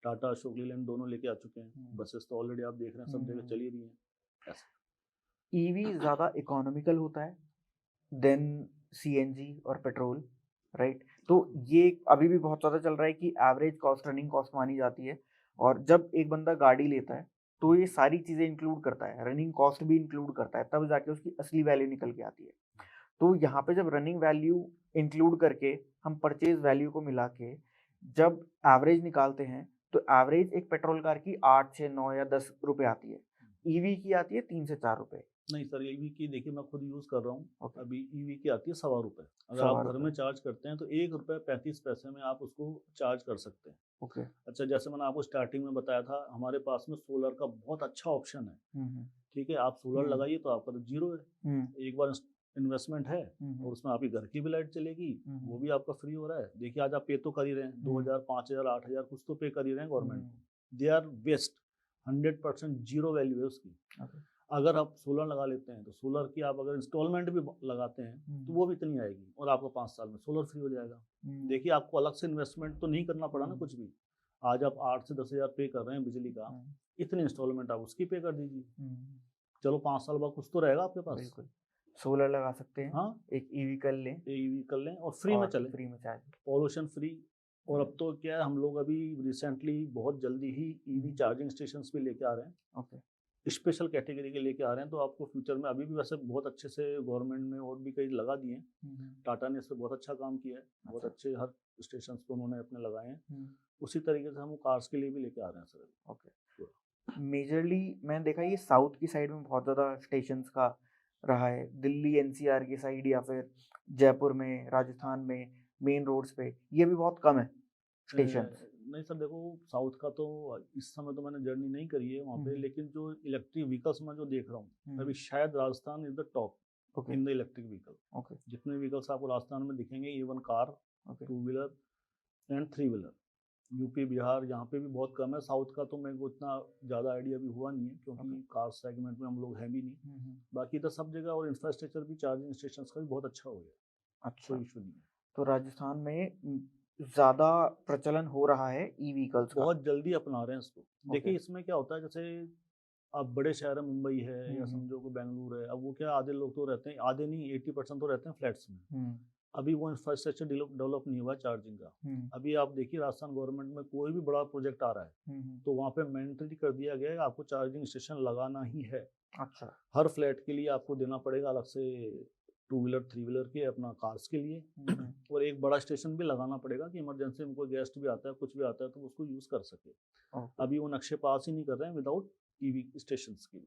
Tata, Ashok Leyland दोनों लेके आ चुके हैं। बसेस तो ऑलरेडी आप देख रहे हैं सब जगह चली रही हैं। ऐसा ईवी ज़्यादा इकोनॉमिकल होता है देन सीएनजी और पेट्रोल, राइट? तो ये अभी भी बहुत ज़्यादा चल रहा है कि एवरेज कॉस्ट, रनिंग कॉस्ट मानी जाती है, और जब एक बंदा गाड़ी लेता है तो ये सारी चीज़ें इंक्लूड करता है, रनिंग कॉस्ट भी इंक्लूड करता है, तब जाके उसकी असली वैल्यू निकल के आती है। तो यहाँ पे जब रनिंग वैल्यू इंक्लूड करके हम परचेज वैल्यू को मिला के जब एवरेज निकालते हैं, तो एवरेज एक पेट्रोल कार की 8 से 9 या 10 रुपए आती है, ईवी की आती है 3 से 4 रुपए। नहीं सर, ईवी की देखिए मैं खुद यूज़ कर रहा हूँ। ओके। अभी ईवी की आती है ₹1.25। अगर सवा आप घर में रुपए। चार्ज करते हैं तो ₹1.35 में आप उसको चार्ज कर सकते हैं। ओके। अच्छा, जैसे मैंने आपको स्टार्टिंग में बताया था, हमारे पास में सोलर का बहुत अच्छा ऑप्शन है। ठीक है, आप सोलर लगाइए तो आपका तो जीरो है। एक बार इन्वेस्टमेंट है और उसमें आपकी घर की भी लाइट चलेगी, वो भी आपका फ्री हो रहा है। देखिए आज आप पे तो कर ही रहे हैं, 2000, 5000, 8000 कुछ तो पे कर ही रहे हैं गवर्नमेंट को। They are waste, 100% zero value है उसकी। अगर आप सोलर लगा लेते हैं तो सोलर की आप अगर इंस्टॉलमेंट भी लगाते हैं तो वो भी इतनी आएगी, और आपको 5 साल में सोलर फ्री हो जाएगा। देखिए आपको अलग से इन्वेस्टमेंट तो नहीं करना पड़ा ना कुछ भी। आज आप 8 से 10 हजार पे कर रहे हैं बिजली का, इतनी इंस्टॉलमेंट आप उसकी पे कर दीजिए। चलो 5 साल बाद कुछ तो रहेगा आपके पास। बिल्कुल, सोलर लगा सकते हैं। हाँ, एक ईवी कर लें, ईवी कर लें और फ्री में चले, फ्री में चार्ज, पॉल्यूशन फ्री। और अब तो क्या है, हम लोग अभी रिसेंटली बहुत जल्दी ही ईवी चार्जिंग स्टेशंस भी लेके आ रहे हैं। ओके। स्पेशल कैटेगरी के लेके आ रहे हैं, तो आपको फ्यूचर में अभी भी वैसे बहुत अच्छे से गवर्नमेंट ने और भी कई लगा दिए हैं। टाटा ने इस पर बहुत अच्छा काम किया है, बहुत अच्छे हर स्टेशन पर उन्होंने अपने लगाए हैं। उसी तरीके से हम कार्स के लिए भी लेके आ रहे हैं सर। ओके। मेजरली मैंने देखा ये साउथ की साइड में बहुत ज़्यादा स्टेशंस का रहा है, दिल्ली एनसीआर की साइड या फिर जयपुर में, राजस्थान में मेन रोड्स पे ये भी बहुत कम है स्टेशंस। नहीं सर, देखो साउथ का तो इस समय तो मैंने जर्नी नहीं करी है वहाँ पे, लेकिन जो इलेक्ट्रिक व्हीकल्स में जो देख रहा हूँ अभी, शायद Rajasthan is the top in the electric vehicle. जितने व्हीकल्स आपको राजस्थान में दिखेंगे, even car, 2 wheeler and 3 wheeler, UP Bihar यहाँ पे भी बहुत कम है। साउथ का तो मेरे को इतना ज़्यादा आइडिया भी हुआ नहीं है, क्योंकि कार सेगमेंट में हम लोग हैं भी नहीं। बाकी तो सब जगह, और इंफ्रास्ट्रक्चर भी चार्जिंग स्टेशन का भी बहुत अच्छा हो गया। अच्छा, कोई इशू नहीं है। तो राजस्थान में ज़्यादा प्रचलन हो रहा है ई व्हीकल्स का। बहुत जल्दी अपना रहे हैं इसको। देखिए इसमें क्या होता है, जैसे अब बड़े शहर है, मुंबई है या समझो कि बेंगलुरु है, अब वो क्या, आधे लोग तो रहते हैं, आधे नहीं 80% तो रहते हैं फ्लैट्स में। अभी वो इंफ्रास्ट्रक्चर डेवलप नहीं हुआ चार्जिंग का। अभी आप देखिए राजस्थान गवर्नमेंट में कोई भी बड़ा प्रोजेक्ट आ रहा है तो वहाँ पे मैंडेटरी कर दिया गया है कि आपको चार्जिंग स्टेशन लगाना ही है। अच्छा। हर फ्लैट के लिए आपको देना पड़ेगा अलग से, 2 व्हीलर 3 व्हीलर के, अपना कार्स के लिए। और एक बड़ा स्टेशन भी लगाना पड़ेगा कि इमरजेंसी में कोई गेस्ट भी आता है, कुछ भी आता है, तो उसको यूज़ कर सके। अभी वो नक्शे पास ही नहीं कर रहे हैं विदाउट ईवी स्टेशन की।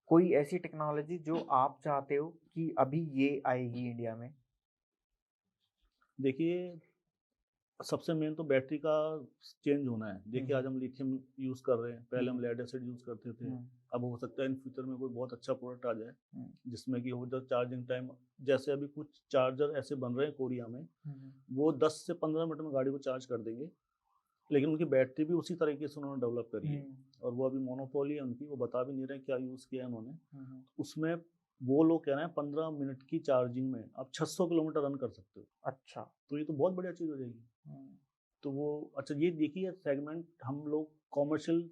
कोई ऐसी टेक्नोलॉजी जो आप चाहते हो कि अभी ये आएगी इंडिया में? देखिए सबसे मेन तो बैटरी का चेंज होना है। देखिए आज हम लिथियम यूज़ कर रहे हैं, पहले हम लेड एसिड यूज़ करते थे। अब हो सकता है इन फ्यूचर में कोई बहुत अच्छा प्रोडक्ट आ जाए जिसमें कि हो जाए चार्जिंग टाइम, जैसे अभी कुछ चार्जर ऐसे बन रहे हैं कोरिया में, वो 10 से 15 मिनट में गाड़ी को चार्ज कर देंगे, लेकिन उनकी बैटरी भी उसी तरीके से उन्होंने डेवलप करी है। और वो अभी मोनोपोली है उनकी, वो बता भी नहीं रहे क्या यूज़ किया है उन्होंने। उसमें वो लोग कह रहे हैं 15 मिनट की चार्जिंग में आप 600 किलोमीटर रन कर सकते हो। अच्छा, तो ये तो बहुत बढ़िया चीज़ हो जाएगी। तो वो अच्छा, ये देखिए सेगमेंट हम लोग कॉमर्शियल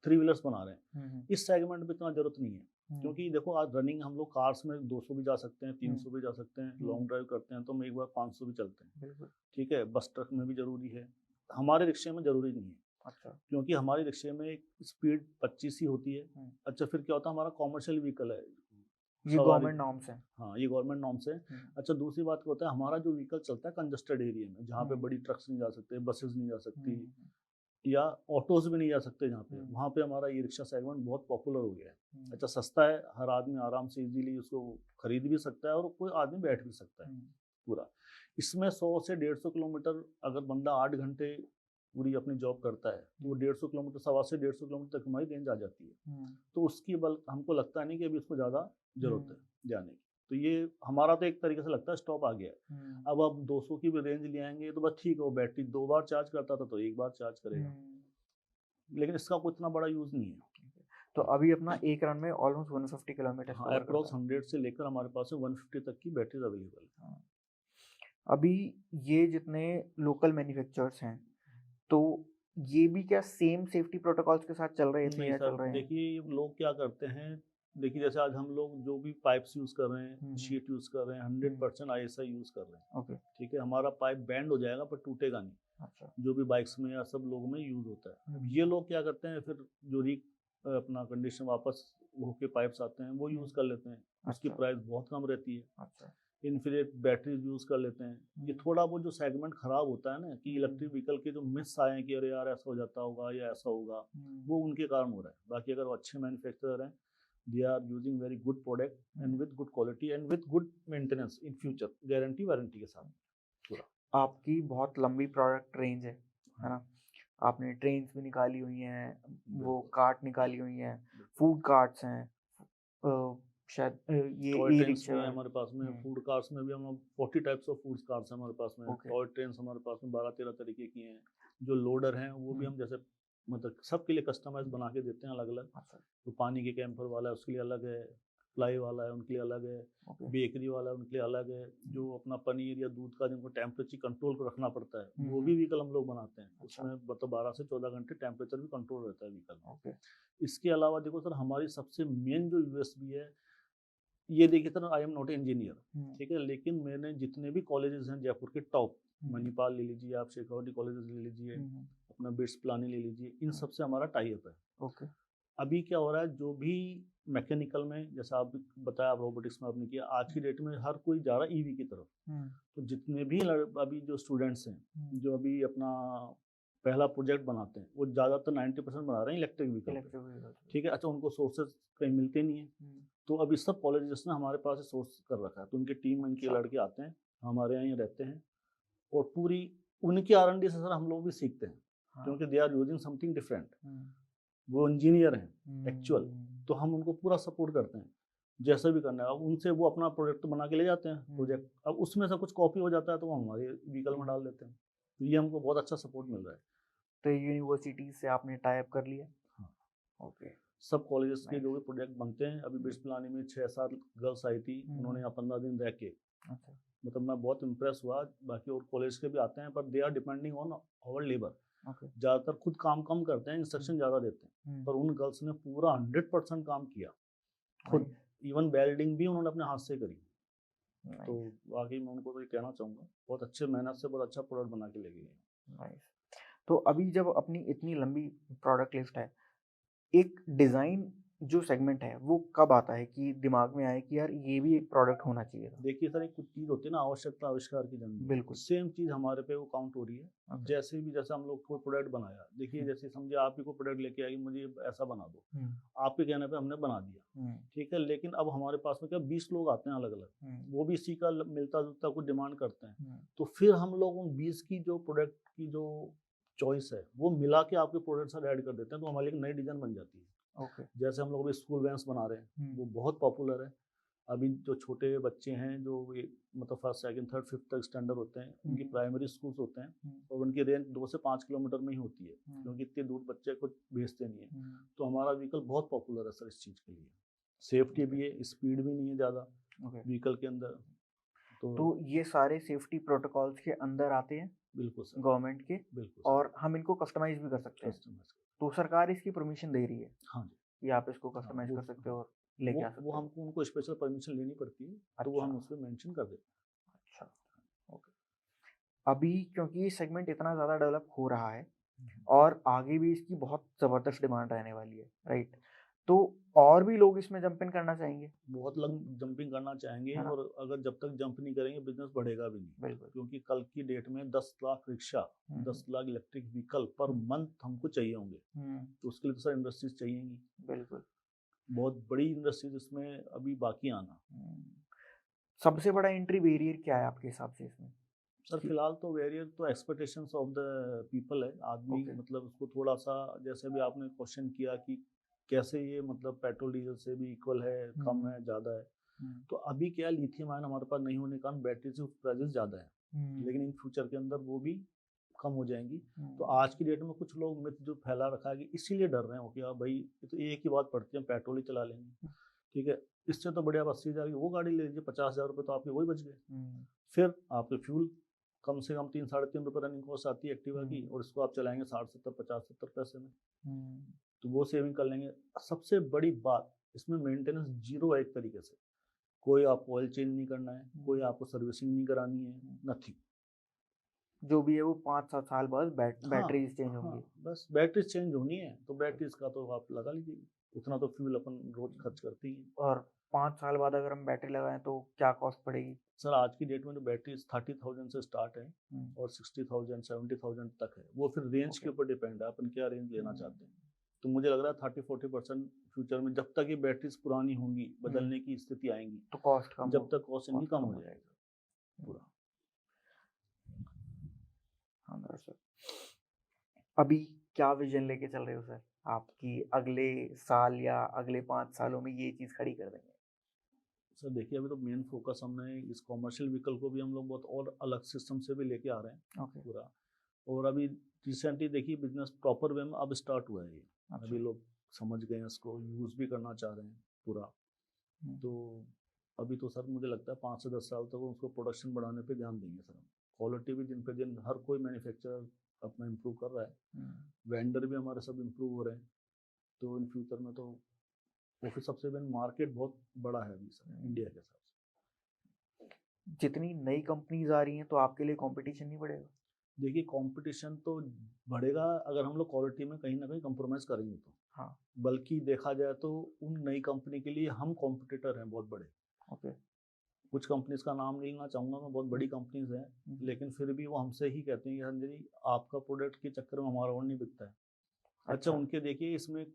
3 व्हीलर्स बना रहे हैं, इस सेगमेंट में इतना जरूरत नहीं है। क्योंकि देखो आज रनिंग हम लोग कार्स में 200 भी जा सकते हैं, 300 भी जा सकते हैं, लॉन्ग ड्राइव करते हैं तो हम एक बार 500 भी चलते हैं। ठीक है, बस ट्रक में भी जरूरी है, हमारे रिक्शे में जरूरी नहीं है। अच्छा, क्योंकि हमारे रिक्शे में एक स्पीड 25 ही होती है। अच्छा, फिर क्या होता है, हमारा कॉमर्शियल व्हीकल है, ये गवर्नमेंट नॉर्म्स है। हाँ, ये गवर्नमेंट नॉर्म्स है। अच्छा, दूसरी बात क्या होता है, हमारा जो व्हीकल चलता है कंजस्टेड एरिया में, जहाँ पे बड़ी ट्रक्स नहीं जा सकते, बसेस नहीं जा सकती, या ऑटोज भी नहीं जा सकते जहाँ पे, हम्म। वहाँ पे हमारा ई रिक्शा सेगमेंट बहुत पॉपुलर हो गया है। हम्म। अच्छा सस्ता है, हर आदमी आराम से इजीली उसको खरीद भी सकता है और कोई आदमी बैठ भी सकता है हम्म। पूरा। इसमें 100 से 150 किलोमीटर अगर बंदा 8 घंटे पूरी अपनी जॉब करता है तो वो 150 किलोमीटर, 125 से 150 किलोमीटर तक हमारी रेंज आ जाती है। हम्म। तो उसकी बल हमको लगता नहीं कि अभी उसको ज़्यादा ज़रूरत है हम्म। जाने की। तो ये हमारा तो एक तरीके से लगता है स्टॉप आ गया है। हम्म। अब आप 200 की भी रेंज ले आएंगे तो बस ठीक है, वो बैटरी 2 बार चार्ज करता था तो 1 बार चार्ज करेगा, हम्म। लेकिन इसका कोई इतना बड़ा यूज़ नहीं है। तो अभी अपना एक रन में ऑलमोस्ट 150 किलोमीटर हाँ, कवर अप्रॉक्स करता है। 100 से लेकर हमारे पास में 150 तक की बैटरीज अवेलेबल है। हाँ। अभी ये जितने लोकल मैन्युफैक्चरर्स हैं, तो ये भी क्या सेम सेफ्टी प्रोटोकॉल्स के साथ चल रहे थे नहीं या सर, चल रहे हैं? देखिए लोग क्या करते हैं, देखिए जैसे आज हम लोग जो भी पाइप्स यूज़ कर रहे हैं, हम्म। शीट यूज़ कर रहे हैं, हम्म। 100% ISI यूज़ कर रहे हैं। ओके। ठीक है, हमारा पाइप बैंड हो जाएगा पर टूटेगा नहीं, अच्छा। जो भी बाइक्स में या सब लोगों में यूज़ होता है। अब हम्म। ये लोग क्या करते हैं, फिर जो अपना कंडीशन वापस होके पाइप्स आते हैं वो यूज़ कर लेते हैं, उसकी अच्छा। प्राइस बहुत कम रहती है। अच्छा। इन्फिनिट बैटरीज यूज़ कर लेते हैं। ये थोड़ा वो जो सेगमेंट खराब होता है ना कि इलेक्ट्रिक व्हीकल के जो मिथ्स आए हैं कि अरे यार ऐसा हो जाता होगा या ऐसा होगा, वो उनके कारण हो रहा है। बाकी अगर वो अच्छे मैन्युफैक्चरर हैं, they are using very good product and with good quality and with good maintenance in future, guarantee warranty के साथ पूरा। आपकी बहुत लंबी प्रोडक्ट रेंज है ना? आपने ट्रेन्स भी निकाली हुई हैं, वो बिल्कुल। कार्ट निकाली हुई हैं, फूड कार्ट्स हैं, शायद ये टॉय ई ट्रेन्स भी रिक्शा हैं है। हमारे पास में, फूड कार्स में भी हम लोग 40 टाइप्स ऑफ फूड कार्स हैं हमारे पास में। ओके। टॉय ट्रेन्स हमारे पास में 12-13 तरीके की हैं। जो लोडर हैं वो भी हम जैसे मतलब सबके लिए कस्टमाइज बना के देते हैं अलग अलग। अच्छा। तो पानी के कैंपर वाला है उसके लिए अलग है, प्लाई वाला है उनके लिए अलग है, ओके। बेकरी वाला है उनके लिए अलग है, जो अपना पनीर या दूध का जिनको टेम्परेचर कंट्रोल को रखना पड़ता है वो भी व्हीकल हम लोग बनाते हैं। अच्छा। उसमें मतलब 12 से 14 घंटे टेम्परेचर भी कंट्रोल रहता है व्हीकल में। ओके। इसके अलावा देखो सर, हमारी सबसे मेन जो यूएसपी है, ये देखिए sir, I am not engineer, ठीक है, लेकिन मैंने जितने भी कॉलेजेस हैं जयपुर के टॉप, मणिपाल ले लीजिए आप, शेखावटी कॉलेजेस ले लीजिए, अपना बिट्स पिलानी ले लीजिए, इन सबसे हमारा टाई अप है। ओके। अभी क्या हो रहा है, जो भी मैकेनिकल में, जैसा आप बताया, आप रोबोटिक्स में आपने किया, आज की डेट में हर कोई जा रहा है ईवी की तरफ। तो जितने भी अभी जो स्टूडेंट्स हैं जो अभी अपना पहला प्रोजेक्ट बनाते हैं, वो ज़्यादातर 90% बना रहे हैं इलेक्ट्रिक व्हीकल पे। ठीक है, अच्छा उनको सोर्सेज कहीं मिलते नहीं है, तो अभी सब कॉलेजेस ने हमारे पास सोर्स कर रखा है, तो उनकी टीम में इनके लड़के आते हैं, हमारे यहाँ रहते हैं, और पूरी उनकी R&D से सर हम लोग भी सीखते हैं, क्योंकि they are using something different. वो इंजीनियर हैं एक्चुअल, तो हम उनको पूरा सपोर्ट करते हैं जैसा भी करना है। अब उनसे वो अपना प्रोजेक्ट बना के ले जाते हैं प्रोजेक्ट, अब उसमें से कुछ कॉपी हो जाता है तो वो हमारे व्हीकल में डाल देते हैं, तो ये हमको बहुत अच्छा सपोर्ट मिल रहा है। तो यूनिवर्सिटी से आपने टाई अप कर लिया? हाँ, ओके। सब कॉलेजेस के जो भी प्रोजेक्ट बनते हैं, अभी बिट्स पिलानी में 6-7 गर्ल्स आई थी, उन्होंने यहाँ 15 दिन रह के, अच्छा। मतलब मैं बहुत इम्प्रेस हुआ। बाकी और कॉलेज के भी आते हैं, पर they are depending on our labour. Okay. ज़्यादातर खुद काम कम करते हैं, इंस्ट्रक्शन ज़्यादा देते हैं, पर उन गर्ल्स ने पूरा 100% काम किया खुद, इवन वेल्डिंग भी उन्होंने अपने हाथ से करी। तो वाकई मैं उनको तो ये कहना चाहूँगा, बहुत अच्छे मेहनत से बहुत अच्छा प्रोडक्ट बना के ले गए। नाइस। तो अभी जब अपनी इतनी लंबी प्रोडक्ट लिस्ट है, एक डिज़ाइन जो सेगमेंट है वो कब आता है कि दिमाग में आए कि यार ये भी एक प्रोडक्ट होना चाहिए था? देखिए सर, एक कुछ चीज़ होती है ना, आवश्यकता आविष्कार की जन्म। बिल्कुल। सेम चीज़ हमारे पे वो काउंट हो रही है। जैसे हम लोग कोई प्रोडक्ट बनाया, देखिए जैसे समझिए आप ही को प्रोडक्ट लेके आएगी, मुझे ऐसा बना दो, आपके कहने पे हमने बना दिया, ठीक है, लेकिन अब हमारे पास में क्या 20 लोग आते हैं अलग अलग, वो भी इसी का मिलता जुलता कुछ डिमांड करते हैं, तो फिर हम लोग उन 20 की जो प्रोडक्ट की जो चॉइस है वो मिला के आपके प्रोडक्ट साथ ऐड कर देते हैं, तो हमारी एक नई डिज़ाइन बन जाती है। जैसे हम लोग अभी स्कूल वैन्स बना रहे हैं, वो बहुत पॉपुलर है। अभी जो छोटे बच्चे हैं जो मतलब फर्स्ट सेकंड थर्ड फिफ्थ तक स्टैंडर्ड होते हैं, उनकी प्राइमरी स्कूल्स होते हैं, और उनकी रेंज 2 से 5 किलोमीटर में ही होती है, क्योंकि इतनी दूर बच्चे को भेजते नहीं है। तो हमारा व्हीकल बहुत पॉपुलर है सर इस चीज़ के लिए, सेफ्टी भी है, स्पीड भी नहीं है ज़्यादा व्हीकल के अंदर। तो ये सारे सेफ्टी प्रोटोकॉल्स के अंदर आते हैं? बिल्कुल सर, गवर्नमेंट के। बिल्कुल। और हम इनको कस्टमाइज भी कर सकते हैं? तो सरकार इसकी परमिशन दे रही है? हाँ जी, कि आप इसको कस्टमाइज कर सकते हो और लेके आ सकते हो? वो हमको उनको स्पेशल परमिशन लेनी पड़ती है, तो वो हम उसमें मेंशन कर देते हैं। अच्छा, ओके। अभी क्योंकि ये सेगमेंट इतना ज़्यादा डेवलप हो रहा है और आगे भी इसकी बहुत ज़बरदस्त डिमांड रहने वाली है, राइट? तो और भी लोग इसमें जंप इन करना चाहेंगे, बहुत लोग जंपिंग करना चाहेंगे, है ना? और अगर जब तक जंप नहीं करेंगे बिजनेस बढ़ेगा भी नहीं। बिल्कुल। क्योंकि कल की डेट में 10 lakh rickshaw, 10 lakh electric vehicle per month हमको चाहिए होंगे, तो उसके लिए तो सर इंडस्ट्रीज चाहिएंगी, बिल्कुल। बहुत बड़ी इंडस्ट्रीज इसमें अभी बाकी आना। सबसे बड़ा एंट्री बैरियर क्या है आपके हिसाब से इसमें? सर फिलहाल तो वेरियर तो एक्सपेक्टेशंस ऑफ द पीपल है, आदमी ओके। मतलब उसको थोड़ा सा, जैसे भी आपने क्वेश्चन किया कि कैसे ये मतलब पेट्रोल डीजल से भी इक्वल है, कम है, ज़्यादा है, तो अभी क्या लिथियम आयन हमारे पास नहीं होने के कारण बैटरी से प्राइजेस ज़्यादा है, लेकिन इन फ्यूचर के अंदर वो भी कम हो जाएंगी। तो आज की डेट में कुछ लोग मिथ जो फैला रखा है कि इसीलिए डर रहे हो कि हाँ भाई ये तो एक ही बात पड़ती है, पेट्रोल ही चला लेंगे, ठीक है, इससे तो बढ़िया 80,000 की वो गाड़ी ले लीजिए, 50,000 रुपये तो आपके वही बच गए। फिर आपके फ्यूल कम से कम 3-3.5 रुपये रनिंग कॉस्ट आती है एक्टिवा की, और इसको आप चलाएंगे 60-70-50-70 पैसे में, तो वो सेविंग कर लेंगे। सबसे बड़ी बात इसमें मेंटेनेंस जीरो है एक तरीके से, कोई आपको ऑयल चेंज नहीं करना है, कोई आपको सर्विसिंग नहीं करानी है, नथिंग। जो भी है वो 5-7 साल बाद बैटरी चेंज होंगी। बस बैटरी चेंज होनी है, तो बैटरीज का तो आप लगा लीजिए, उतना तो फ्यूल अपन रोज खर्च करते ही हैं। और 5 साल बाद अगर हम बैटरी लगाएं तो क्या कॉस्ट पड़ेगी? सर आज की डेट में जो बैटरीज 30,000 से स्टार्ट है और 60,000 70,000 तक है, वो फिर रेंज के ऊपर डिपेंड है अपन क्या रेंज लेना चाहते हैं। तो मुझे लग रहा है 30-40% फ्यूचर में, जब तक ये बैटरीज पुरानी होंगी, बदलने की स्थिति आएंगी, तो कॉस्ट कम, जब तक कॉस्ट इनकी कम हो जाएगा पूरा। हाँ सर, अभी क्या विजन लेके चल रहे हो सर आपकी, अगले साल या अगले 5 सालों में ये चीज़ खड़ी कर देंगे? सर देखिए अभी तो मेन फोकस हमने इस कॉमर्शियल व्हीकल को भी हम लोग बहुत और अलग सिस्टम से भी लेके आ रहे हैं पूरा, और अभी रिसेंटली देखिए बिजनेस प्रॉपर वे में अब स्टार्ट हुआ है ये। अभी लोग समझ गए हैं, इसको यूज़ भी करना चाह रहे हैं पूरा। तो अभी तो सर मुझे लगता है 5 से 10 साल तक उसको प्रोडक्शन बढ़ाने पे ध्यान देंगे सर। क्वालिटी भी दिन पे दिन हर कोई मैन्युफैक्चरर अपना इम्प्रूव कर रहा है, वेंडर भी हमारे सब इम्प्रूव हो रहे हैं, तो इन फ्यूचर में तो वो फिर सबसे मेन मार्केट बहुत बड़ा है अभी सर इंडिया के हिसाब से। जितनी नई कंपनीज आ रही हैं तो आपके लिए कंपटीशन नहीं बढ़ेगा? देखिए कंपटीशन तो बढ़ेगा अगर हम लोग क्वालिटी में कहीं ना कहीं कंप्रोमाइज़ करेंगे तो। हाँ। बल्कि देखा जाए तो उन नई कंपनी के लिए हम कॉम्पिटिटर हैं बहुत बड़े। ओके। कुछ कंपनीज का नाम नहीं लेना चाहूँगा मैं, बहुत बड़ी कंपनीज हैं, लेकिन फिर भी वो हमसे ही कहते हैं कि संजय जी आपका प्रोडक्ट के चक्कर में हमारा और नहीं बिकता है। अच्छा उनके देखिए इसमें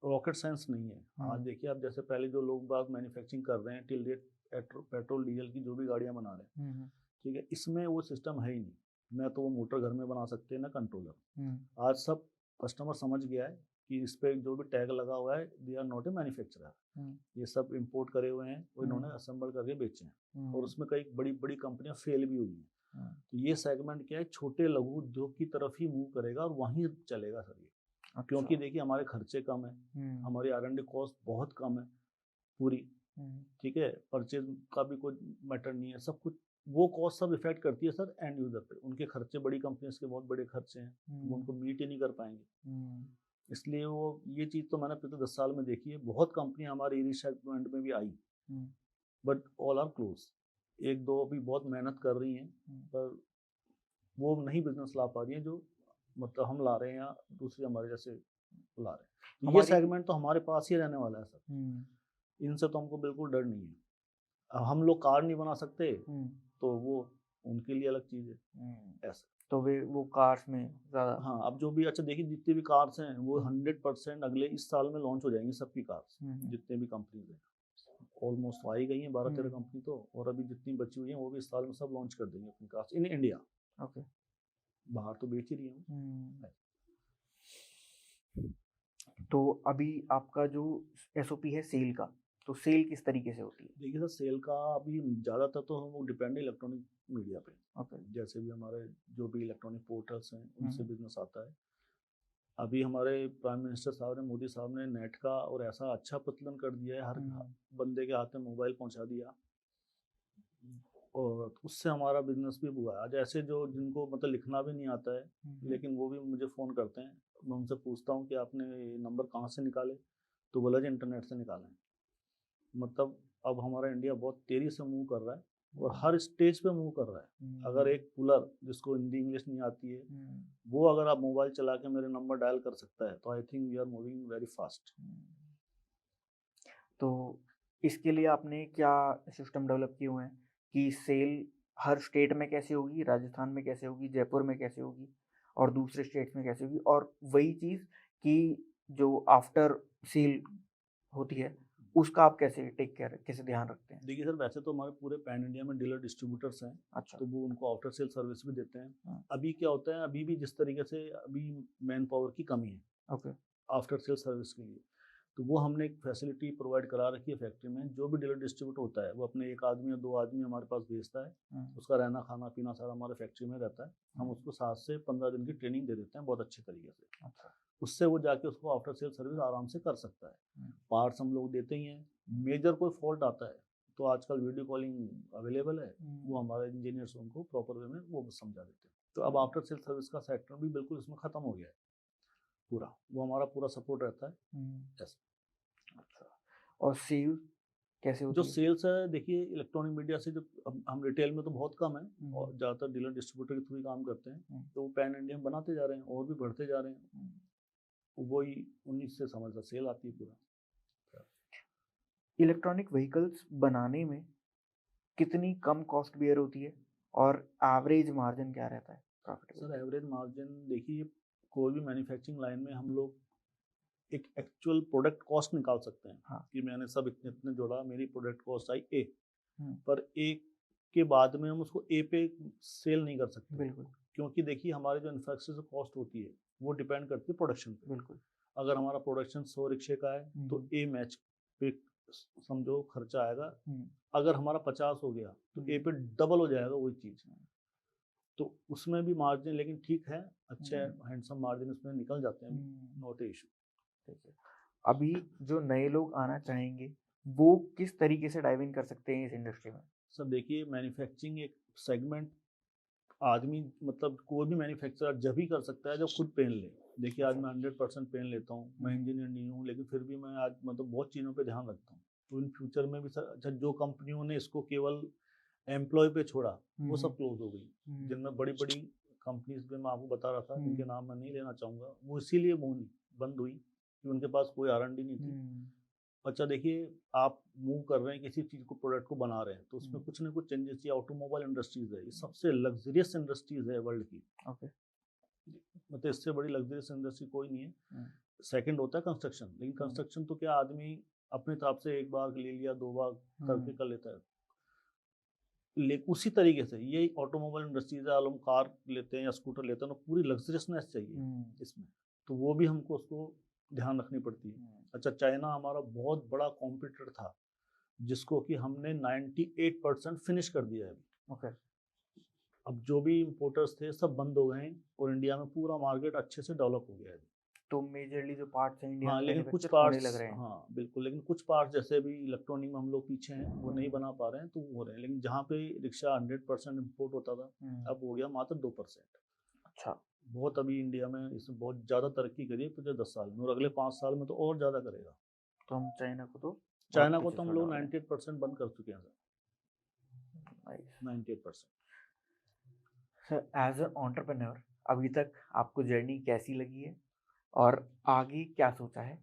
रॉकेट साइंस नहीं है। आज देखिए आप जैसे पहले जो लोग बाग मैन्युफैक्चरिंग कर रहे हैं टिल डेट पेट्रोल डीजल की जो भी गाड़ियाँ बना रहे हैं, ठीक है, इसमें वो सिस्टम है ही नहीं। न तो वो मोटर घर में बना सकते हैं, न कंट्रोलर। आज सब कस्टमर समझ गया है कि इस पे जो भी टैग लगा हुआ है they are not a manufacturer, ये सब इंपोर्ट करे हुए हैं, वो इन्होंने असेंबल करके बेचे हैं, और उसमें कई बड़ी बड़ी कंपनियां फेल भी हुई हैं। तो ये सेगमेंट क्या है, छोटे लघु उद्योग की तरफ ही मूव करेगा और वहीं चलेगा सर ये। क्योंकि देखिए हमारे खर्चे कम है, हमारी R&D कॉस्ट बहुत कम है पूरी, ठीक है, परचेज का भी कोई मैटर नहीं है, सब कुछ वो कॉस्ट सब इफेक्ट करती है सर एंड यूजर पे। उनके खर्चे बड़ी कंपनीज के बहुत बड़े खर्चे हैं, वो उनको मीट ही नहीं कर पाएंगे। इसलिए वो ये चीज़ तो मैंने पिछले 10 साल में देखी है। बहुत कंपनी हमारे ई सेगमेंट में भी आई, बट ऑल आर क्लोज। एक दो अभी बहुत मेहनत कर रही हैं, पर वो नहीं बिजनेस ला पा रही हैं जो मतलब हम ला रहे हैं या दूसरे हमारे जैसे ला रहे हैं। तो ये सेगमेंट तो हमारे पास ही रहने वाला है सर, इनसे तो हमको बिल्कुल डर नहीं है। अब हम लोग कार नहीं बना सकते तो वो उनके लिए अलग चीज़ है ऐसा। तो वो कार्स में ज़्यादा, हाँ अब जो भी अच्छा देखिए जितनी भी कार्स हैं वो 100% अगले इस साल में लॉन्च हो जाएंगी सबकी कार्स, जितने भी कंपनीज हैं ऑलमोस्ट आ ही गई हैं 12-13 कंपनी तो, और अभी जितनी बची हुई हैं वो भी इस साल में सब लॉन्च कर देंगे अपनी कार्स इन इंडिया। ओके। बाहर तो बेच ही रही हूँ। तो अभी आपका जो SOP है सेल का, तो सेल किस तरीके से होती है? देखिए सर सेल का अभी ज़्यादातर तो हम लोग डिपेंड है इलेक्ट्रॉनिक मीडिया पे। जैसे भी हमारे जो भी इलेक्ट्रॉनिक पोर्टल्स हैं उनसे बिजनेस आता है। अभी हमारे प्राइम मिनिस्टर साहब ने, मोदी साहब ने नेट का और ऐसा अच्छा प्रचलन कर दिया है, हर बंदे के हाथ में मोबाइल पहुंचा दिया, और उससे हमारा बिजनेस भी हुआ है। आज ऐसे जो जिनको मतलब लिखना भी नहीं आता है, लेकिन वो भी मुझे फ़ोन करते हैं, मैं उनसे पूछता हूँ कि आपने ये नंबर कहाँ से निकाले, तो बोला जी इंटरनेट से निकाला है। मतलब अब हमारा इंडिया बहुत तेज़ी से मूव कर रहा है और हर स्टेज पे मूव कर रहा है। अगर एक पुलर जिसको हिंदी इंग्लिश नहीं आती है, वो अगर आप मोबाइल चला के मेरे नंबर डायल कर सकता है, तो I think we are moving very fast. तो इसके लिए आपने क्या सिस्टम डेवलप किए हुए हैं कि सेल हर स्टेट में कैसे होगी, राजस्थान में कैसे होगी, जयपुर में कैसे होगी और दूसरे स्टेट्स में कैसे होगी? और वही चीज़ कि जो आफ्टर सेल होती है, उसका आप कैसे टेक केयर कैसे ध्यान रखते हैं? देखिए सर, वैसे तो हमारे पूरे पैन इंडिया में डीलर डिस्ट्रीब्यूटर्स हैं, अच्छा। तो वो उनको आफ्टर सेल सर्विस भी देते हैं। हाँ, अभी क्या होता है, अभी भी जिस तरीके से अभी मैन पावर की कमी है ओके। आफ्टर सेल सर्विस के लिए, तो वो हमने एक फैसिलिटी प्रोवाइड करा रखी है फैक्ट्री में। जो भी डीलर डिस्ट्रीब्यूटर होता है वो अपने 1 आदमी या 2 आदमी हमारे पास भेजता है, हुँ, उसका रहना खाना पीना सारा हमारे फैक्ट्री में रहता है। हम हुँ, उसको 7 से 15 दिन की ट्रेनिंग दे देते हैं बहुत अच्छे तरीके से। अच्छा। उससे वो जाके उसको आफ्टर सेल सर्विस आराम से कर सकता है। हुँ, पार्ट्स हम लोग देते ही हैं। मेजर कोई फॉल्ट आता है तो आजकल वीडियो कॉलिंग अवेलेबल है, वो हुँ, हमारे इंजीनियर्स उनको प्रॉपर वे में वो समझा देते हैं। तो अब आफ्टर सेल सर्विस का सेक्टर भी बिल्कुल इसमें ख़त्म हो गया है पूरा, वो हमारा पूरा सपोर्ट रहता है। हुँ, यस। अच्छा। और सेल कैसे जो होती है? सेल्स है, देखिए इलेक्ट्रॉनिक मीडिया से जो अब हम रिटेल में तो बहुत कम है हुँ, और ज़्यादातर डीलर डिस्ट्रीब्यूटर के थ्रू ही काम करते हैं, हुँ, तो वो पैन इंडिया में बनाते जा रहे हैं और भी बढ़ते जा रहे हैं। हुँ। वही उन्हीं से समझ लो सेल आती है पूरा। इलेक्ट्रॉनिक व्हीकल्स बनाने में कितनी कम कॉस्ट बियर होती है और एवरेज मार्जिन क्या रहता है सर प्रॉफिटेबिलिटी? एवरेज मार्जिन देखिए, कोई भी मैन्युफैक्चरिंग लाइन में हम लोग एक एक्चुअल प्रोडक्ट कॉस्ट निकाल सकते हैं हाँ। कि मैंने सब इतने इतने जोड़ा, मेरी प्रोडक्ट कॉस्ट आई ए, हुँ, पर ए के बाद में हम उसको ए पे सेल नहीं कर सकते, बिल्कुल, क्योंकि देखिए हमारे जो इंफ्रास्ट्रक्चर कॉस्ट होती है वो डिपेंड करती है प्रोडक्शन पे। बिल्कुल। अगर हमारा प्रोडक्शन 100 रिक्शे का है हुँ, तो हुँ, ए मैच पे समझो खर्चा आएगा। हुँ, अगर हमारा 50 हो गया तो ए हुँ, पे डबल हो जाएगा वही चीज़। तो उसमें भी मार्जिन लेकिन ठीक है, अच्छे हुँ, हैंडसम मार्जिन उसमें निकल जाते हैं, हुँ, नॉट ए इशू। ठीक है। अभी जो नए लोग आना चाहेंगे, वो किस तरीके से डाइव इन कर सकते हैं इस इंडस्ट्री में? सर देखिए, मैन्युफैक्चरिंग एक सेगमेंट आदमी मतलब कोई भी मैन्युफैक्चरर जब ही कर सकता है जब खुद पेन ले। देखिए आज अच्छा। मैं 100% पेन लेता हूँ, मैं हुँ, इंजीनियर नहीं हूँ, लेकिन फिर भी मैं आज मतलब बहुत चीज़ों पे ध्यान रखता हूँ। तो इन फ्यूचर में भी सर, अच्छा जो कंपनियों ने इसको केवल एम्प्लॉय पे छोड़ा हुँ, वो हुँ, सब क्लोज हो गई। हुँ, जिनमें बड़ी बड़ी कंपनीज में मैं आपको बता रहा था, जिनके हुँ, नाम मैं नहीं लेना चाहूँगा, वो इसीलिए बंद हुई कि उनके पास कोई R&D नहीं थी। हुँ, अच्छा देखिए, आप मूव कर रहे हैं किसी चीज़ को, प्रोडक्ट को बना रहे हैं, तो उसमें हुँ, कुछ ना कुछ चेंजेस चाहिए। ऑटोमोबाइल इंडस्ट्रीज़ है, ये सबसे लग्ज़रियस इंडस्ट्रीज़ है वर्ल्ड की। ओके। मतलब इससे बड़ी लग्ज़रियस इंडस्ट्री कोई नहीं है। हुँ, सेकंड होता है कंस्ट्रक्शन, लेकिन हुँ, कंस्ट्रक्शन तो क्या आदमी अपने हिसाब से एक बार ले लिया, 2 बार करके हुँ, कर लेता है। ले उसी तरीके से ये ऑटोमोबाइल इंडस्ट्रीज़ है, हम कार लेते हैं या स्कूटर लेते हैं, तो पूरी लग्ज़रियसनेस चाहिए हुँ, इसमें। तो वो भी हमको उसको ध्यान रखनी पड़ती है। हुँ, अच्छा, चाइना हमारा बहुत बड़ा कॉम्पिटिटर था, जिसको कि हमने 98% फिनिश कर दिया है अभी। ओके। अब जो भी इम्पोर्टर्स थे सब बंद हो गए हैं और इंडिया में पूरा मार्केट अच्छे से डेवलप हो गया है। तो मेजरली जो पार्ट्स हैं इंडिया हाँ, में लेकिन कुछ मैन्युफैक्चर होने पार्ट्स, लग रहे हैं। हाँ बिल्कुल, लेकिन कुछ पार्ट्स जैसे भी इलेक्ट्रॉनिक में हम लोग पीछे हैं, वो नहीं हुँ, बना पा रहे हैं, तो वो हो रहे हैं। लेकिन जहाँ पे रिक्शा 100% इम्पोर्ट होता था, हुँ, अब हो गया मात्र 2%। अच्छा। बहुत अभी इंडिया में इसमें बहुत ज़्यादा तरक्की करी है पिछले 10 साल में, और अगले 5 साल में तो और ज़्यादा करेगा। तो हम चाइना को तो बहुत चाइना को पीछे तो हम छोड़ने लोग वाले हैं। 98% बंद कर चुके हैं sir, nice. 98%। Sir as a entrepreneur अभी तक आपको जर्नी कैसी लगी है और आगे क्या सोचा है?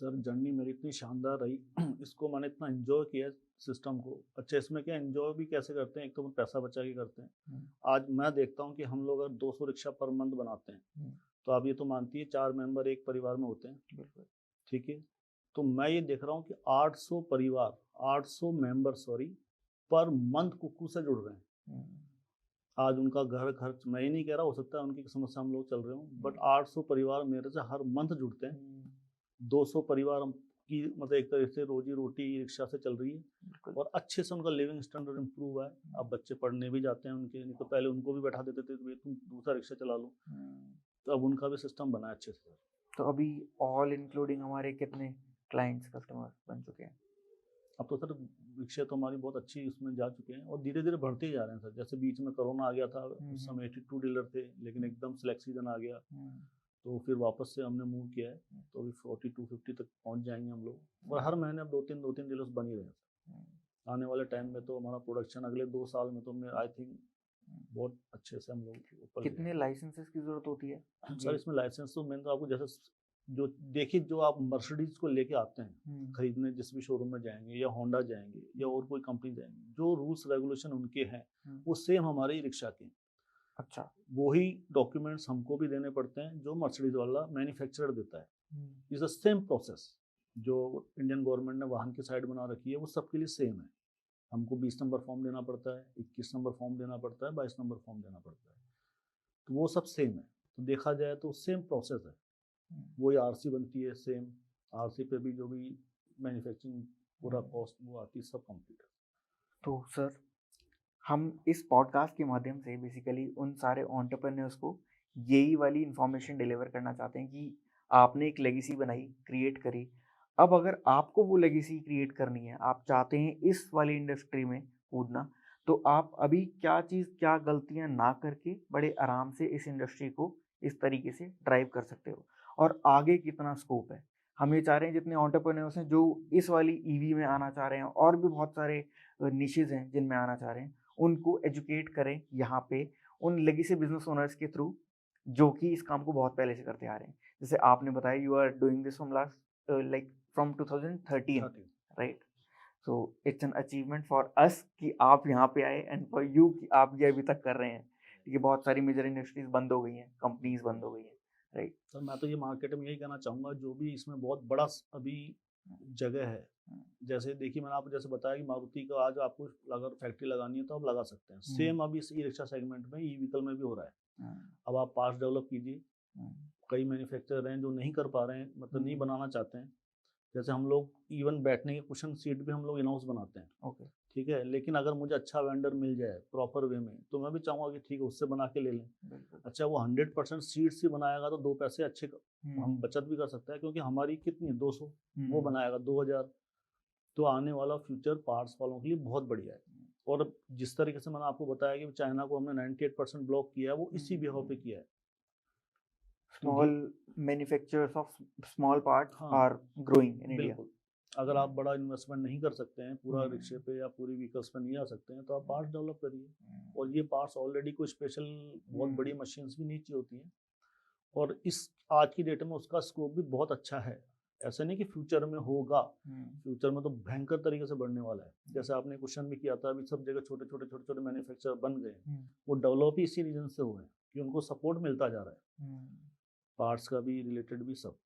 सर जर्नी मेरी इतनी शानदार रही इसको मैंने इतना एंजॉय किया सिस्टम को। अच्छा, इसमें क्या एंजॉय भी कैसे करते हैं, एक तो हम पैसा बचा के करते हैं। हुँ, आज मैं देखता हूँ कि हम लोग अगर 200 रिक्शा पर मंथ बनाते हैं, हुँ, तो आप ये तो मानती है 4 मेंबर एक परिवार में होते हैं, बिल्कुल। ठीक है? तो मैं ये देख रहा हूँ कि 800 परिवार, 800 मेंबर सॉरी, पर मंथ कुक्कू से जुड़ रहे हैं। हुँ, आज उनका घर खर्च मैं ये नहीं कह रहा, हो सकता है उनकी समस्या हम लोग चल रहे हों, बट हुँ, 800 परिवार मेरे से हर मंथ जुड़ते हैं। हुँ, 200 परिवार की मतलब एक तरह से रोजी रोटी रिक्शा से चल रही है, बिल्कुल। और अच्छे से उनका लिविंग स्टैंडर्ड इम्प्रूव हुआ है। अब बच्चे पढ़ने भी जाते हैं उनके, नहीं तो पहले उनको भी बैठा देते थे, तो तुम दूसरा रिक्शा चला लो। हुँ, तो अब उनका भी सिस्टम बना है अच्छे से। तो अभी ऑल इंक्लूडिंग हमारे कितने क्लाइंट्स, कस्टमर बन चुके हैं? अब तो सर रिक्शे तो हमारी बहुत अच्छी उसमें जा चुके हैं और धीरे धीरे बढ़ते ही जा रहे हैं सर। जैसे बीच में कोरोना आ गया था, हुँ, उस हुँ, समय 82 डीलर थे, लेकिन एकदम सेलेक्ट सीजन आ गया, हुँ, तो फिर वापस से हमने मूव किया है। हुँ, तो अभी 42-50 तक पहुंच जाएंगे हम लोग, और हुँ, हर महीने अब दो तीन डीलर्स बन ही रहे हैं हुँ, सर। आने वाले टाइम में तो हमारा प्रोडक्शन अगले 2 साल में तो मैं आई थिंक हुँ। बहुत अच्छे से हम लोग ऊपर ले कितने जाएंगे। लाइसेंसेस की ज़रूरत होती है? सर ये इसमें लाइसेंस तो मैंने तो आपको जैसे जो देखिए, जो आप मर्सिडीज को लेके आते हैं खरीदने, जिस भी शोरूम में जाएंगे या होंडा जाएंगे या और कोई कंपनी जाएंगे, जो रूल्स रेगुलेशन उनके हैं वो सेम हमारे ही रिक्शा के हैं। अच्छा। वही डॉक्यूमेंट्स हमको भी देने पड़ते हैं जो मर्सिडीज वाला मैन्युफैक्चरर देता है। Is the same process. जो इंडियन गवर्नमेंट ने वाहन की साइड बना रखी है वो सबके लिए सेम है। हमको 20 नंबर फॉर्म देना पड़ता है, 21 नंबर फॉर्म देना पड़ता है, 22 नंबर फॉर्म देना पड़ता है, तो वो सब सेम है। तो देखा जाए तो सेम प्रोसेस है। वही आरसी बनती है सेम, आरसी पे भी जो भी मैन्युफैक्चरिंग पूरा कॉस्ट वो आती है, सब कंप्लीट है। तो सर, हम इस पॉडकास्ट के माध्यम से बेसिकली उन सारे एंटरप्रेन्योर्स को यही वाली इंफॉर्मेशन डिलीवर करना चाहते हैं कि आपने एक लेगेसी बनाई, क्रिएट करी। अब अगर आपको वो लेगेसी क्रिएट करनी है, आप चाहते हैं इस वाली इंडस्ट्री में कूदना, तो आप अभी क्या चीज़, क्या गलतियां ना करके बड़े आराम से इस इंडस्ट्री को इस तरीके से ड्राइव कर सकते हो, और आगे कितना स्कोप है। हम ये चाह रहे हैं जितने एंटरप्रेन्योर्स हैं जो इस वाली ईवी में आना चाह रहे हैं, और भी बहुत सारे निशेज हैं जिनमें आना चाह रहे हैं, उनको एजुकेट करें यहाँ पे उन लेगेसी बिजनेस ओनर्स के थ्रू जो कि इस काम को बहुत पहले से करते आ रहे हैं। जैसे आपने बताया you are doing this from last like from 2013, right? So it's an achievement for us कि आप यहाँ पे आए, एंड फॉर यू कि आप ये अभी तक कर रहे हैं। ठीक है, बहुत सारी मेजर इंडस्ट्रीज बंद हो गई हैं, कंपनीज बंद हो गई हैं, राइट? सर मैं तो ये मार्केट में यही कहना चाहूँगा, जो भी इसमें बहुत बड़ा अभी जगह है, जैसे देखिए मैंने आपको जैसे बताया कि मारुति का आज आपको अगर फैक्ट्री लगानी है तो आप लगा सकते हैं। सेम अभी इस ई रिक्शा सेगमेंट में, ई व्हीकल में भी हो रहा है। अब आप पार्ट्स डेवलप कीजिए। कई मैन्युफैक्चरर हैं जो नहीं कर पा रहे हैं, मतलब नहीं बनाना चाहते हैं। जैसे हम लोग इवन बैठने के कुशन सीट भी हम लोग इन हाउस बनाते हैं। ओके। ठीक है, लेकिन अगर मुझे अच्छा वेंडर मिल जाए प्रॉपर वे में, तो मैं भी चाहूँगा कि ठीक है उससे बना के ले लें। अच्छा, वो 100% सीट्स ही बनाएगा तो 2 पैसे अच्छे हम बचत भी कर सकते हैं, क्योंकि हमारी कितनी 200, वो बनाएगा 2000। तो आने वाला फ्यूचर पार्ट्स वालों के लिए बहुत बढ़िया है। और जिस तरीके से मैंने आपको बताया कि चाइना को हमने 98% ब्लॉक किया है, वो इसी बिहाव पे किया है। Small manufacturers of small parts are growing in India. बिल्कुल। अगर आप बड़ा इन्वेस्टमेंट नहीं कर सकते हैं, पूरा रिक्शे पे या पूरी व्हीकल्स पे नहीं आ सकते हैं, तो आप पार्ट्स डेवलप करिए। और ये पार्ट्स ऑलरेडी कोई स्पेशल बहुत बड़ी मशीन्स भी नहीं चाहिए होती हैं। और इस आज की डेट में उसका स्कोप भी बहुत अच्छा है। ऐसा नहीं कि फ्यूचर में होगा, फ्यूचर में तो भयंकर तरीके से बढ़ने वाला है। जैसे आपने क्वेश्चन भी किया था, अभी सब जगह छोटे छोटे मैन्युफैक्चरर बन गए हैं। वो डेवलप ही इसी रीजन से हुए हैं कि उनको सपोर्ट मिलता जा रहा है, पार्ट्स का भी रिलेटेड भी सब।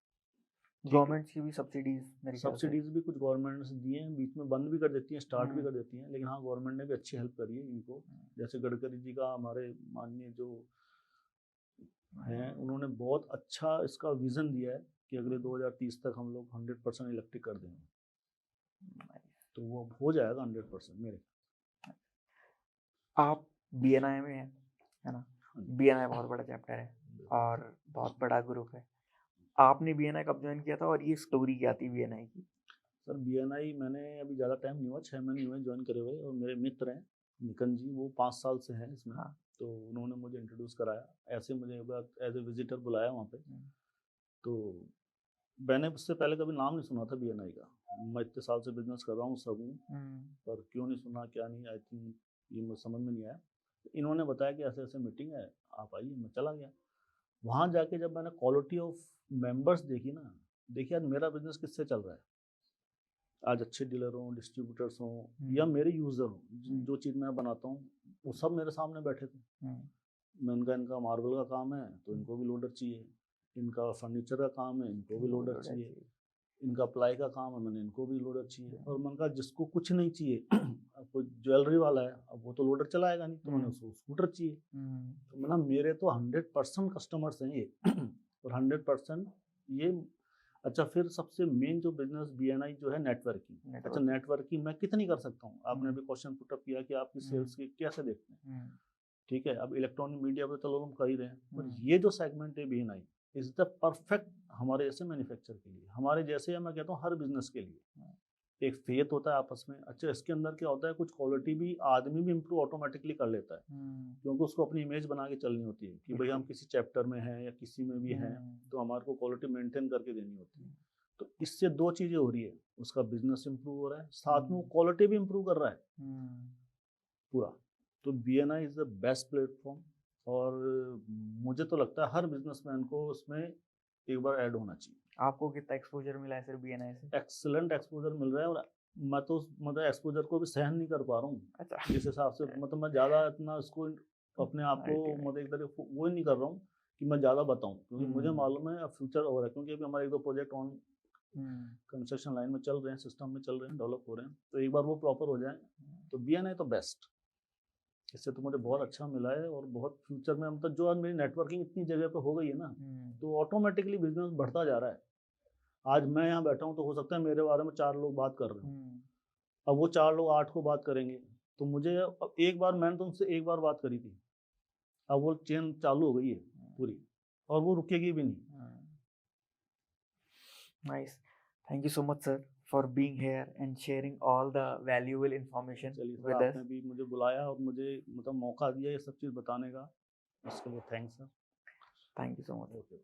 गवर्नमेंट की भी सब्सिडीज भी कुछ गवर्नमेंट ने दिए हैं, बीच में बंद भी कर देती हैं, स्टार्ट भी कर देती हैं, लेकिन हाँ गवर्नमेंट ने भी अच्छी हेल्प करी है इनको। जैसे गडकरी जी का, हमारे माननीय जो हैं, उन्होंने बहुत अच्छा इसका विजन दिया है कि अगले 2030 तक हम लोग 100% इलेक्ट्रिक कर देंगे। तो वो हो जाएगा 100% मेरे। आप BNI में हैं, है ना? BNI बहुत बड़ा चैप्टर है और बहुत बड़ा ग्रुप है। आपने BNI कब ज्वाइन किया था, और ये स्टोरी क्या थी BNI की? सर BNI मैंने अभी ज़्यादा टाइम नहीं हुआ, 6 महीने हुए ज्वाइन करे हुए। और मेरे मित्र हैं निकन जी, वो 5 साल से हैं इसमें। हाँ। तो उन्होंने मुझे इंट्रोड्यूस कराया, ऐसे मुझे एज ए विजिटर बुलाया वहाँ पे। तो मैंने उससे पहले कभी नाम नहीं सुना था BNI का। मैं इतने साल से बिजनेस कर रहा हूँ सब हूँ, पर क्यों नहीं सुना क्या नहीं, आई थिंक ये मुझे समझ में नहीं आया। इन्होंने बताया कि ऐसे ऐसे मीटिंग है, आप आइए। मैं चला गया। वहाँ जाके जब मैंने क्वालिटी ऑफ मेंबर्स देखी ना, देखिए आज मेरा बिजनेस किससे चल रहा है। आज अच्छे डीलर हों, डिस्ट्रीब्यूटर्स हों, या मेरे यूज़र हों, जो चीज़ मैं बनाता हूँ वो सब मेरे सामने बैठे थे। मैं इनका मार्बल का काम है तो इनको भी लोडर चाहिए, इनका फर्नीचर का काम है इनको भी लोडर चाहिए, इनका प्लाई का काम है मैंने इनको भी लोडर चाहिए। और मैंने कहा जिसको कुछ नहीं चाहिए, अब कोई ज्वेलरी वाला है, अब वो तो लोडर चलाएगा नहीं, तो मैंने उसको स्कूटर चाहिए। तो मैंने मेरे तो 100% कस्टमर्स हैं ये और 100% ये। अच्छा, फिर सबसे मेन जो बिजनेस BNI जो है नेटवर्किंग। अच्छा, नेटवर्किंग मैं कितनी कर सकता हूँ? आपने अभी क्वेश्चन पुटअप किया कि आपकी सेल्स की कैसे देखते हैं। ठीक है, अब इलेक्ट्रॉनिक मीडिया पे चलो हम कर ही रहे हैं, पर ये जो सेगमेंट है BNI इज द परफेक्ट हमारे जैसे मैन्युफैक्चर के लिए, हमारे जैसे, या मैं कहता हूँ हर बिजनेस के लिए। एक फेथ होता है आपस में। अच्छा, इसके अंदर क्या होता है, कुछ क्वालिटी भी आदमी भी इम्प्रूव ऑटोमेटिकली कर लेता है, क्योंकि उसको अपनी इमेज बना के चलनी होती है कि भाई हम किसी चैप्टर में हैं या किसी में भी हैं, तो हमारे को क्वालिटी मेंटेन करके देनी होती है। तो इससे 2 चीज़ें हो रही है, उसका बिजनेस इम्प्रूव हो रहा है, साथ में वो क्वालिटी भी इम्प्रूव कर रहा है पूरा। तो BNI is the best platform. और मुझे तो लगता है हर बिजनेसमैन को उसमें एक बार ऐड होना चाहिए। आपको कितना एक्सपोजर मिला है सिर्फ BNI से? एक्सीलेंट एक्सपोजर मिल रहा है, और मैं तो मतलब एक्सपोजर को भी सहन नहीं कर पा रहा हूँ अच्छा। जिस हिसाब से, मतलब मैं ज़्यादा इतना इसको अपने आप को Right, right. मतलब एक तरह वो ही नहीं कर रहा हूँ कि मैं ज़्यादा बताऊँ, क्योंकि मुझे मालूम है अब फ्यूचर और है, क्योंकि अभी हमारे 1-2 प्रोजेक्ट ऑन कंस्ट्रक्शन लाइन में चल रहे हैं, सिस्टम में चल रहे हैं, डेवलप हो रहे हैं, तो एक बार वो प्रॉपर हो जाए तो BNI तो बेस्ट। इससे तो मुझे बहुत अच्छा मिला है, और बहुत फ्यूचर में मतलब जो आज मेरी नेटवर्किंग इतनी जगह पे हो गई है ना, तो ऑटोमेटिकली बिजनेस बढ़ता जा रहा है। आज मैं यहाँ बैठा हूँ तो हो सकता है मेरे बारे में 4 लोग बात कर रहे हो, अब वो 4 लोग 8 को बात करेंगे, तो मुझे अब एक बार मैंने तो उनसे एक बार बात करी थी, अब वो चेन चालू हो गई है पूरी, और वो रुकेगी भी नहीं। Nice. Thank you so much, sir, for being here and sharing all the valuable information चलिए सर, with us. आपने भी मुझे बुलाया और मुझे मतलब मौका दिया ये सब चीज़ बताने का, उसके लिए thanks sir. Thank you so much. Okay.